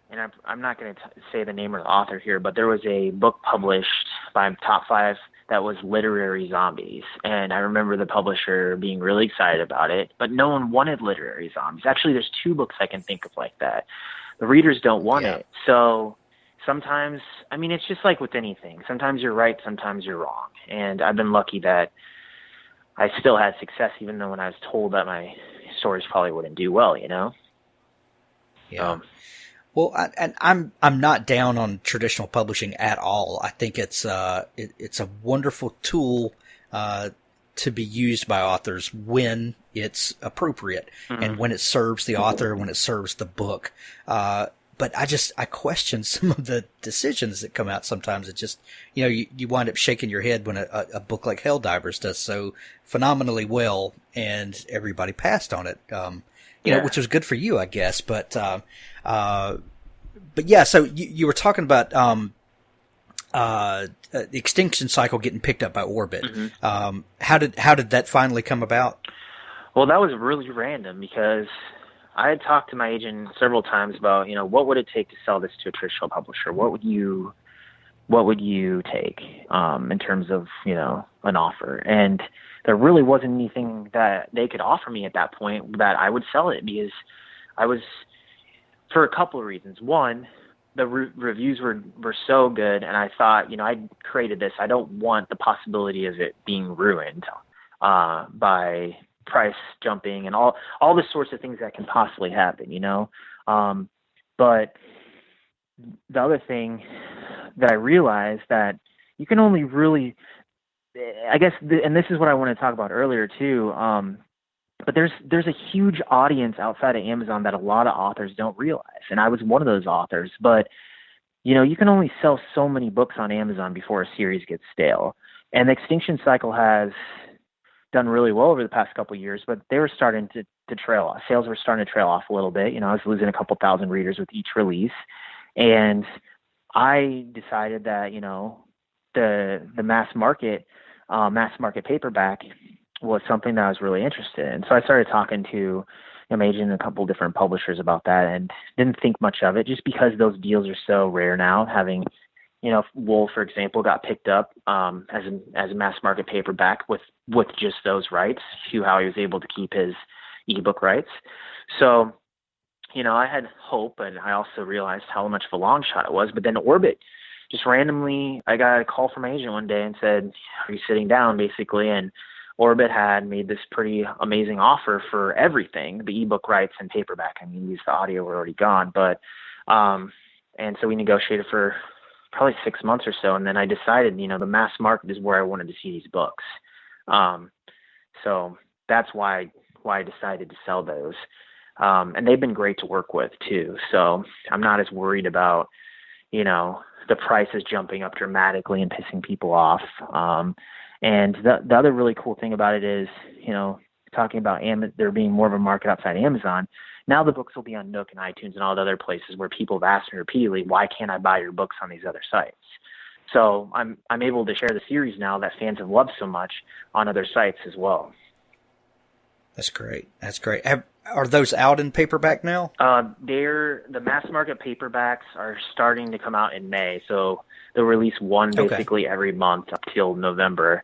B: and I'm not going to say the name of the author here, but there was a book published by Top 5 that was literary zombies. And I remember the publisher being really excited about it, but no one wanted literary zombies. Actually, there's 2 books I can think of like that. The readers don't want it. So sometimes, I mean, it's just like with anything. Sometimes you're right, sometimes you're wrong. And I've been lucky that I still had success, even though when I was told that my stories probably wouldn't do well, you know?
A: Yeah. Well, I'm not down on traditional publishing at all. I think it's a wonderful tool to be used by authors when it's appropriate, and when it serves the author, when it serves the book. But I question some of the decisions that come out sometimes. It just, you wind up shaking your head when a book like Helldivers does so phenomenally well, and everybody passed on it. Which was good for you, I guess. But yeah, so you were talking about the Extinction Cycle getting picked up by Orbit. How did that finally come about?
B: Well, that was really random, because I had talked to my agent several times about, what would it take to sell this to a traditional publisher? What would you take in terms of, an offer? And there really wasn't anything that they could offer me at that point that I would sell it, because I was, for a couple of reasons. One, the reviews were so good, and I thought, I created this. I don't want the possibility of it being ruined by price jumping and all the sorts of things that can possibly happen, But the other thing that I realized, that you can only really, I guess, and this is what I want to talk about earlier too, but there's a huge audience outside of Amazon that a lot of authors don't realize. And I was one of those authors, but you can only sell so many books on Amazon before a series gets stale. And the Extinction Cycle has done really well over the past couple of years, but they were starting to trail off. Sales were starting to trail off a little bit. I was losing a couple thousand readers with each release. And I decided that, the mass market paperback was something that I was really interested in. So I started talking to my agent and a couple of different publishers about that, and didn't think much of it, just because those deals are so rare now. Having, Wool, for example, got picked up as a mass market paperback with just those rights. Hugh Howey was able to keep his ebook rights. So, I had hope, and I also realized how much of a long shot it was. But then Orbit, just randomly, I got a call from my agent one day and said, "Are you sitting down?" basically. And Orbit had made this pretty amazing offer for everything, the ebook rights and paperback. I mean, the audio were already gone, but, and so we negotiated for probably 6 months or so. And then I decided, the mass market is where I wanted to see these books. So that's why I decided to sell those. And they've been great to work with too. So I'm not as worried about, the prices jumping up dramatically and pissing people off. And the other really cool thing about it is, talking about there being more of a market outside Amazon, now the books will be on Nook and iTunes and all the other places where people have asked me repeatedly, why can't I buy your books on these other sites? So I'm able to share the series now that fans have loved so much on other sites as well.
A: That's great. Are those out in paperback now?
B: The mass market paperbacks are starting to come out in May. So they'll release one basically every month up till November.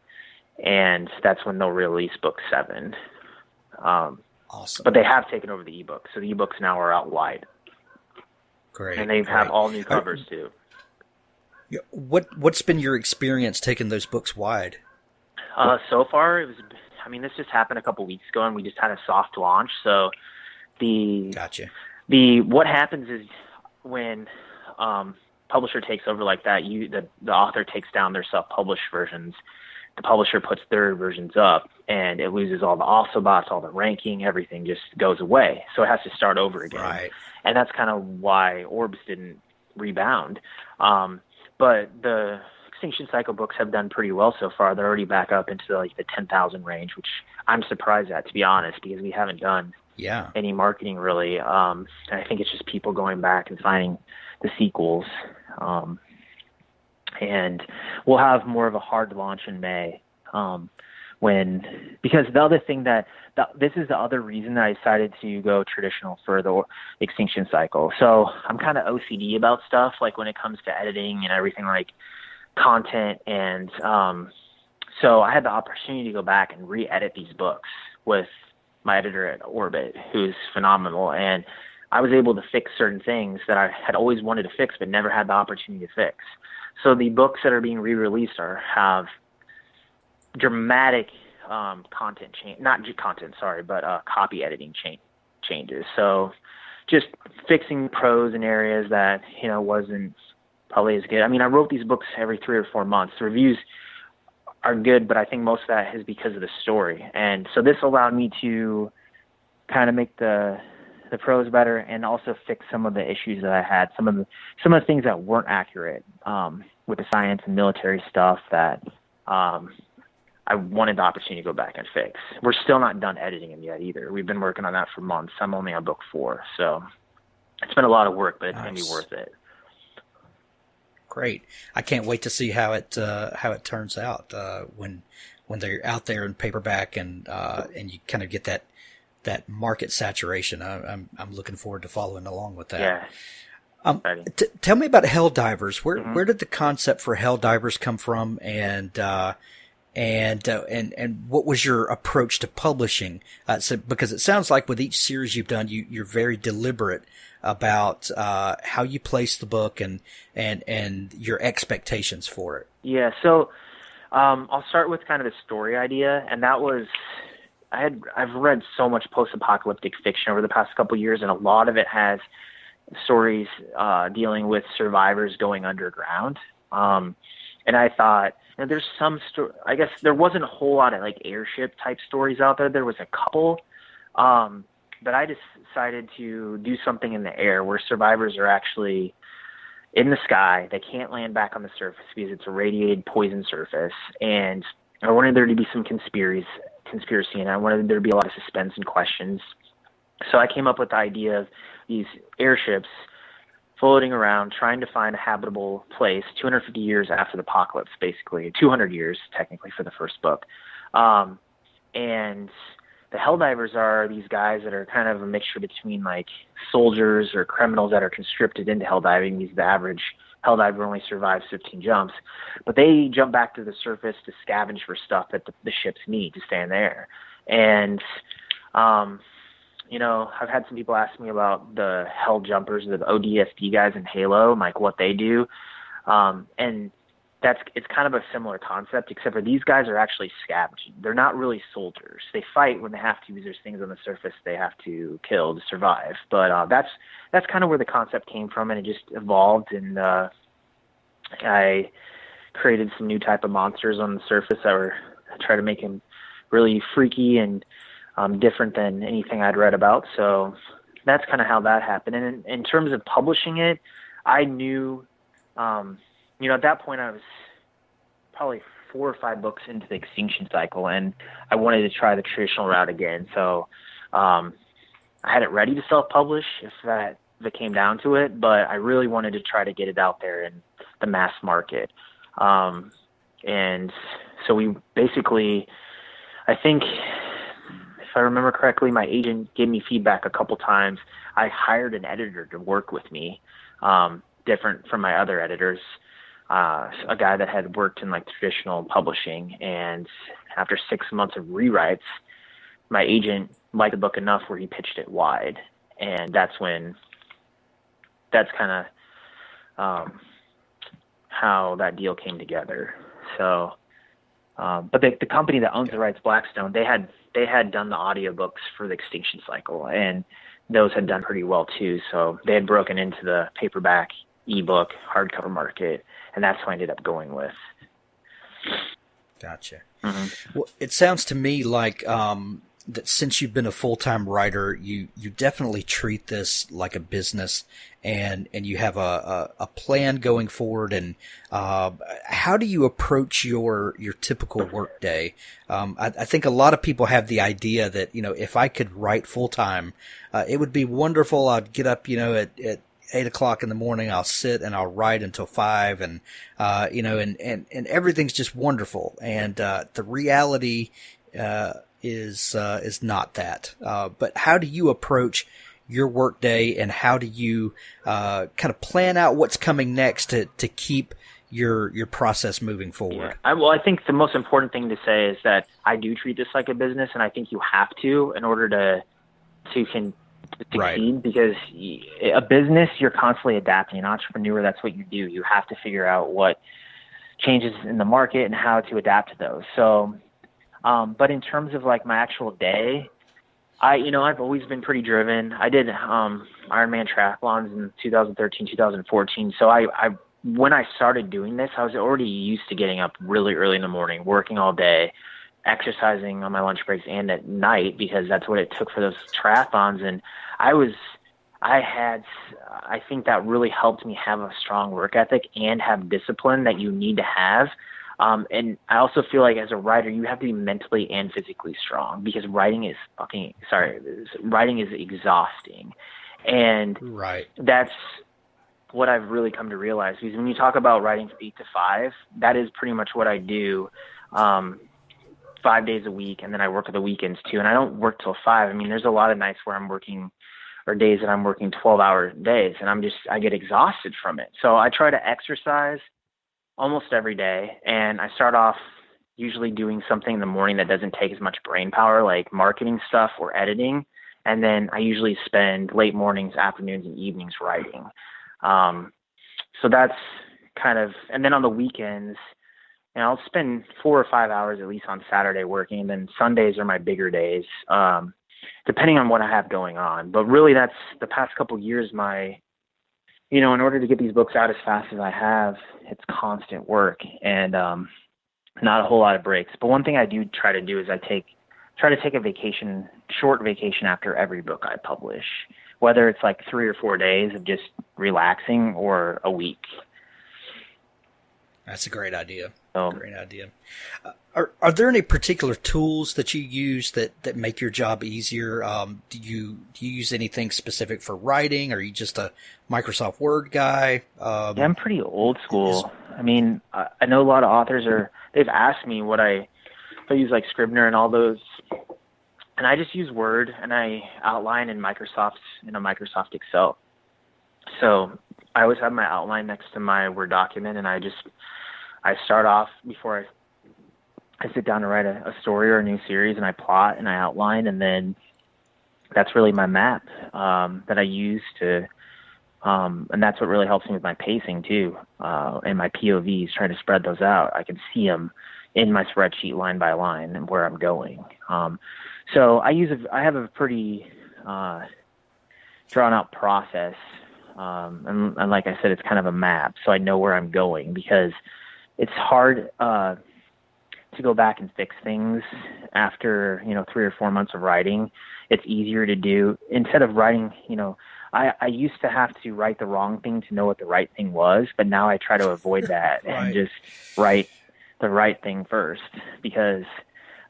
B: And that's when they'll release book 7.
A: Awesome.
B: But they have taken over the ebook. So the ebooks now are out wide.
A: Great.
B: And they have all new covers too.
A: What's been your experience taking those books wide?
B: So far, this just happened a couple weeks ago, and we just had a soft launch. So what happens is when publisher takes over like that, the author takes down their self-published versions. The publisher puts their versions up, and it loses all the also-bots, all the ranking, everything just goes away. So it has to start over again.
A: Right.
B: And that's kind of why Orbs didn't rebound. But the Extinction Cycle books have done pretty well so far. They're already back up into like the 10,000 range, which I'm surprised at, to be honest, because we haven't done any marketing really. And I think it's just people going back and finding the sequels. And we'll have more of a hard launch in May, because the other thing this is the other reason that I decided to go traditional for the Extinction Cycle. So I'm kind of OCD about stuff, like when it comes to editing and everything, like content. And so I had the opportunity to go back and re-edit these books with my editor at Orbit, who's phenomenal. And I was able to fix certain things that I had always wanted to fix but never had the opportunity to fix. So the books that are being re-released have dramatic content change, but copy editing changes. So just fixing prose in areas that, wasn't probably as good. I mean, I wrote these books every 3 or 4 months. The reviews are good, but I think most of that is because of the story. And so this allowed me to kind of make the prose better and also fix some of the issues that I had, some of the things that weren't accurate with the science and military stuff that I wanted the opportunity to go back and fix. We're still not done editing them yet either. We've been working on that for months. I'm only on book 4, so it's been a lot of work, but it's going to be worth it.
A: Great. I can't wait to see how it turns out when they're out there in paperback and you kind of get that market saturation. I'm looking forward to following along with that.
B: Yeah.
A: Tell me about Helldivers. Where did the concept for Helldivers come from, and what was your approach to publishing? Because it sounds like with each series you've done, you're very deliberate about how you place the book and your expectations for it.
B: Yeah. So I'll start with kind of the story idea, and that was I've read so much post-apocalyptic fiction over the past couple of years, and a lot of it has stories dealing with survivors going underground. And I thought, there's some I guess there wasn't a whole lot of like airship type stories out there. There was a couple, but I decided to do something in the air where survivors are actually in the sky. They can't land back on the surface because it's a radiated poison surface. And I wanted there to be some conspiracy, and I wanted there to be a lot of suspense and questions. So I came up with the idea of these airships floating around, trying to find a habitable place 250 years after the apocalypse, basically 200 years technically for the first book. And the Helldivers are these guys that are kind of a mixture between like soldiers or criminals that are conscripted into helldiving. The average Helldiver only survives 15 jumps, but they jump back to the surface to scavenge for stuff that the ships need to stay in the air. And I've had some people ask me about the Hell Jumpers, the ODST guys in Halo, and like what they do. And it's kind of a similar concept, except for these guys are actually scavenging. They're not really soldiers. They fight when they have to, because there's things on the surface they have to kill to survive. But that's kind of where the concept came from, and it just evolved. And I created some new type of monsters on the surface that try to make them really freaky and different than anything I'd read about. So that's kind of how that happened. And in terms of publishing it, I knew, at that point I was probably 4 or 5 books into the Extinction Cycle, and I wanted to try the traditional route again. So I had it ready to self-publish if it came down to it, but I really wanted to try to get it out there in the mass market. And so we basically, I think, if I remember correctly, my agent gave me feedback a couple times. I hired an editor to work with me, different from my other editors, a guy that had worked in like traditional publishing. And after 6 months of rewrites, my agent liked the book enough where he pitched it wide. And that's kind of how that deal came together. So, but the company that owns the rights, Blackstone, they had done the audiobooks for the Extinction Cycle, and those had done pretty well too. So they had broken into the paperback ebook, hardcover market, and that's who I ended up going with.
A: Gotcha.
B: Mm-hmm.
A: Well, it sounds to me like that since you've been a full-time writer, you definitely treat this like a business, and you have a plan going forward. And how do you approach your typical work day? I think a lot of people have the idea that, if I could write full-time, it would be wonderful. I'd get up, at 8:00 in the morning, I'll sit and I'll write until 5, and and everything's just wonderful. And the reality is not that. But how do you approach your work day, and how do you kind of plan out what's coming next to keep your process moving forward?
B: Yeah. I think the most important thing to say is that I do treat this like a business, and I think you have to in order to succeed.
A: Right.
B: Because a business, you're constantly adapting. An entrepreneur, that's what you do. You have to figure out what changes in the market and how to adapt to those. So, but in terms of like my actual day, I've always been pretty driven. I did Ironman triathlons in 2013, 2014. So when I started doing this, I was already used to getting up really early in the morning, working all day, exercising on my lunch breaks and at night, because that's what it took for those triathlons. And I think that really helped me have a strong work ethic and have discipline that you need to have. And I also feel like as a writer, you have to be mentally and physically strong, because writing is exhausting. And
A: right.
B: That's what I've really come to realize, because when you talk about writing from 8 to 5, that is pretty much what I do. 5 days a week, and then I work at the weekends too. And I don't work till 5. I mean, there's a lot of nights where I'm working, or days that I'm working 12-hour days, and I get exhausted from it. So I try to exercise almost every day, and I start off usually doing something in the morning that doesn't take as much brain power, like marketing stuff or editing. And then I usually spend late mornings, afternoons, and evenings writing. So that's kind of, and then on the weekends, I'll spend 4 or 5 hours at least on Saturday working, and then Sundays are my bigger days, depending on what I have going on. But really, that's the past couple of years, in order to get these books out as fast as I have, it's constant work and not a whole lot of breaks. But one thing I do try to do is I try to take a short vacation after every book I publish, whether it's like 3 or 4 days of just relaxing or a week.
A: That's a great idea.
B: Oh.
A: Great idea. Are there any particular tools that you use that make your job easier? Do you use anything specific for writing? Are you just a Microsoft Word guy?
B: Yeah, I'm pretty old school. I mean, I know a lot of authors they've asked me if I use like Scrivener and all those, and I just use Word, and I outline in a Microsoft Excel. So I always have my outline next to my Word document, and I start off before I sit down to write a story or a new series, and I plot and I outline, and then that's really my map that I use to, and that's what really helps me with my pacing too, and my POVs, trying to spread those out. I can see them in my spreadsheet line by line and where I'm going. So I have a pretty drawn out process, and like I said, it's kind of a map, so I know where I'm going, because it's hard to go back and fix things after 3 or 4 months of writing. It's easier to do instead of writing. I used to have to write the wrong thing to know what the right thing was, but now I try to avoid that
A: right.
B: and just write the right thing first. Because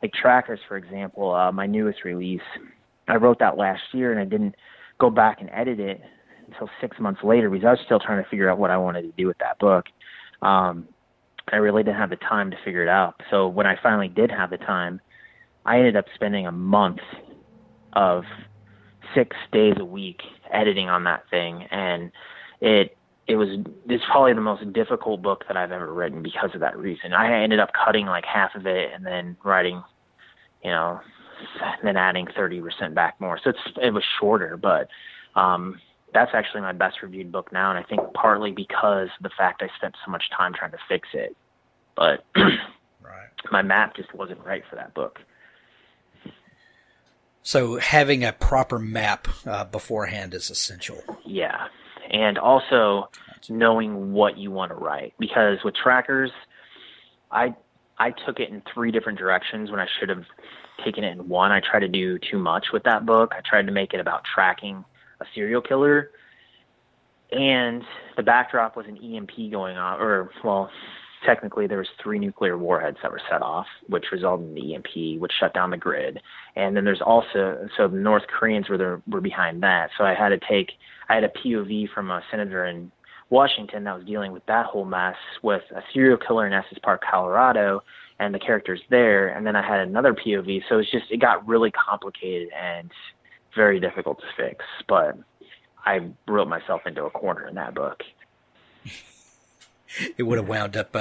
B: like Trackers, for example, my newest release, I wrote that last year, and I didn't go back and edit it until 6 months later, because I was still trying to figure out what I wanted to do with that book. I really didn't have the time to figure it out. So when I finally did have the time, I ended up spending a month of 6 days a week editing on that thing. And it's probably the most difficult book that I've ever written because of that reason. I ended up cutting like half of it and then writing, then adding 30% back more. So it was shorter, but that's actually my best reviewed book now, and I think partly because of the fact I spent so much time trying to fix it. But
A: right.
B: My map just wasn't right for that book.
A: So having a proper map beforehand is essential.
B: Yeah, and also knowing what you want to write. Because with trackers, I took it in 3 different directions when I should have taken it in one. I tried to do too much with that book. I tried to make it about tracking a serial killer, and the backdrop was an EMP going on, or, well, technically there was 3 nuclear warheads that were set off, which resulted in the EMP, which shut down the grid. And then there's also, so the North Koreans were behind that. So I had a POV from a senator in Washington that was dealing with that whole mess with a serial killer in Estes Park, Colorado, and the characters there. And then I had another POV. So it got really complicated and very difficult to fix. But I wrote myself into a corner in that book.
A: It would have wound up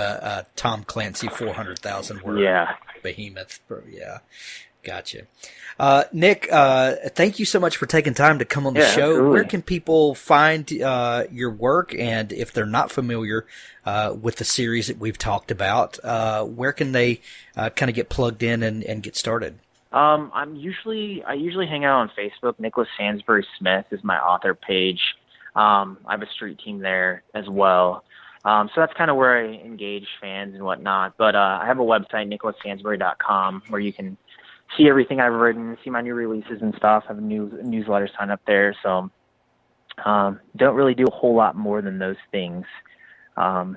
A: Tom Clancy 400,000 word behemoth. Yeah, gotcha. Nick, thank you so much for taking time to come on the show.
B: Absolutely.
A: Where can people find your work? And if they're not familiar with the series that we've talked about, where can they kind of get plugged in and get started?
B: I usually hang out on Facebook. Nicholas Sansbury Smith is my author page. I have a street team there as well. So that's kind of where I engage fans and whatnot. But I have a website, nicholassansbury.com, where you can see everything I've written, see my new releases and stuff. I have a newsletter sign up there. So don't really do a whole lot more than those things. I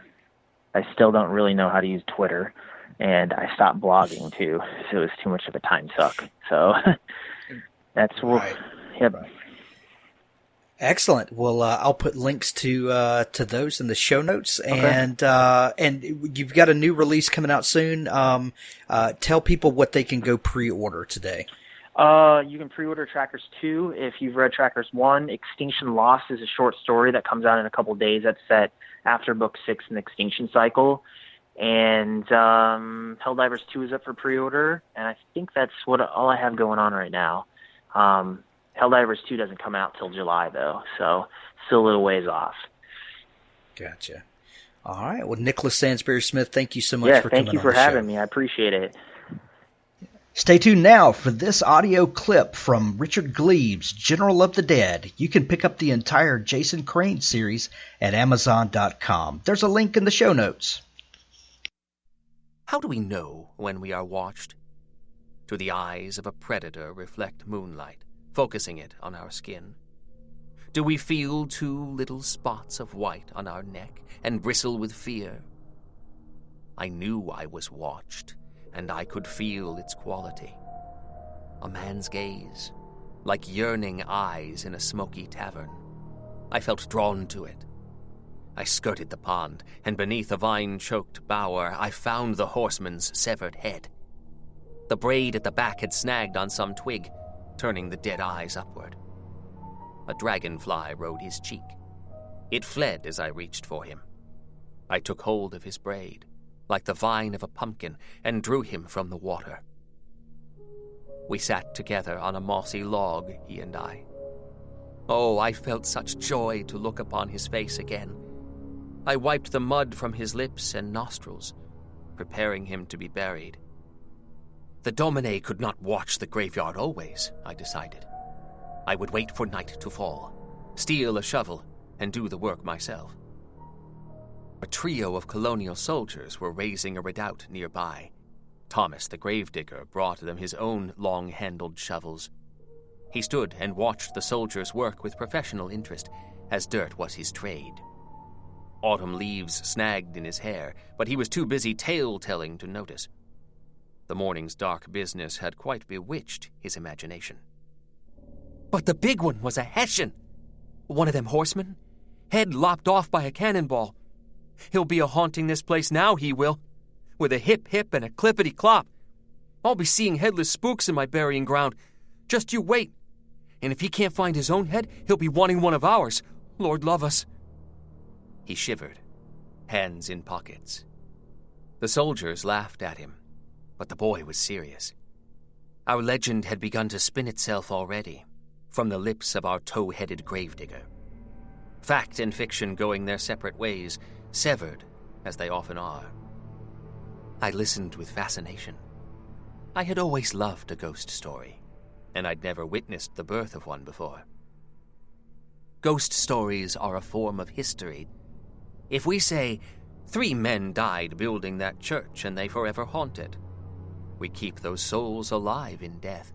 B: still don't really know how to use Twitter, and I stopped blogging too, so it was too much of a time suck. So that's
A: right.
B: Yep.
A: Right. Excellent. Well, I'll put links to those in the show notes, and you've got a new release coming out soon. Tell people what they can go pre-order today.
B: You can pre-order Trackers 2 if you've read Trackers 1. Extinction Lost is a short story that comes out in a couple of days. That's set after Book 6 in the Extinction Cycle. And Helldivers 2 is up for pre-order, and I think that's all I have going on right now. Helldivers 2 doesn't come out till July, though, so still a little ways off.
A: Gotcha. All right. Well, Nicholas Sansbury Smith, thank you so much for coming on the show.
B: Thank you for having me. I appreciate it.
A: Stay tuned now for this audio clip from Richard Gleaves, General of the Dead. You can pick up the entire Jason Crane series at Amazon.com. There's a link in the show notes.
D: How do we know when we are watched? Do the eyes of a predator reflect moonlight, focusing it on our skin? Do we feel 2 little spots of white on our neck and bristle with fear? I knew I was watched, and I could feel its quality. A man's gaze, like yearning eyes in a smoky tavern. I felt drawn to it. I skirted the pond, and beneath a vine-choked bower, I found the horseman's severed head. The braid at the back had snagged on some twig, turning the dead eyes upward. A dragonfly rode his cheek. It fled as I reached for him. I took hold of his braid, like the vine of a pumpkin, and drew him from the water. We sat together on a mossy log, he and I. Oh, I felt such joy to look upon his face again. I wiped the mud from his lips and nostrils, preparing him to be buried. The Domine could not watch the graveyard always, I decided. I would wait for night to fall, steal a shovel, and do the work myself. A trio of colonial soldiers were raising a redoubt nearby. Thomas the gravedigger brought them his own long-handled shovels. He stood and watched the soldiers work with professional interest, as dirt was his trade. Autumn leaves snagged in his hair, but he was too busy tale-telling to notice. The morning's dark business had quite bewitched his imagination. But the big one was a Hessian. One of them horsemen, head lopped off by a cannonball. He'll be a-haunting this place now, he will, with a hip-hip and a clippity-clop. I'll be seeing headless spooks in my burying ground. Just you wait. And if he can't find his own head, he'll be wanting one of ours. Lord love us. He shivered, hands in pockets. The soldiers laughed at him, but the boy was serious. Our legend had begun to spin itself already, from the lips of our tow-headed gravedigger. Fact and fiction going their separate ways, severed, as they often are. I listened with fascination. I had always loved a ghost story, and I'd never witnessed the birth of one before. Ghost stories are a form of history If we say, 3 men died building that church and they forever haunt it, we keep those souls alive in death.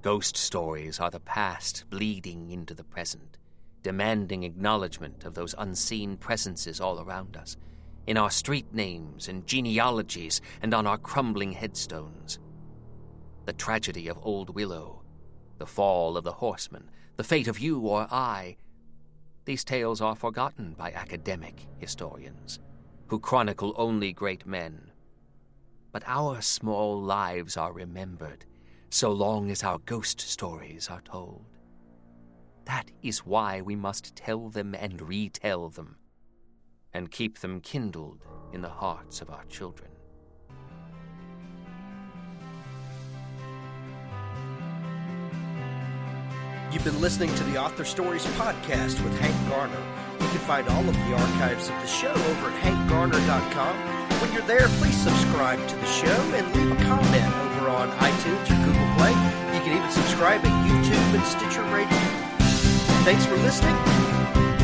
D: Ghost stories are the past bleeding into the present, demanding acknowledgement of those unseen presences all around us, in our street names and genealogies and on our crumbling headstones. The tragedy of Old Willow, the fall of the horseman, the fate of you or I, these tales are forgotten by academic historians, who chronicle only great men. But our small lives are remembered, so long as our ghost stories are told. That is why we must tell them and retell them, and keep them kindled in the hearts of our children.
A: You've been listening to the Author Stories podcast with Hank Garner. You can find all of the archives of the show over at hankgarner.com. When you're there, please subscribe to the show and leave a comment over on iTunes or Google Play. You can even subscribe at YouTube and Stitcher Radio. Thanks for listening.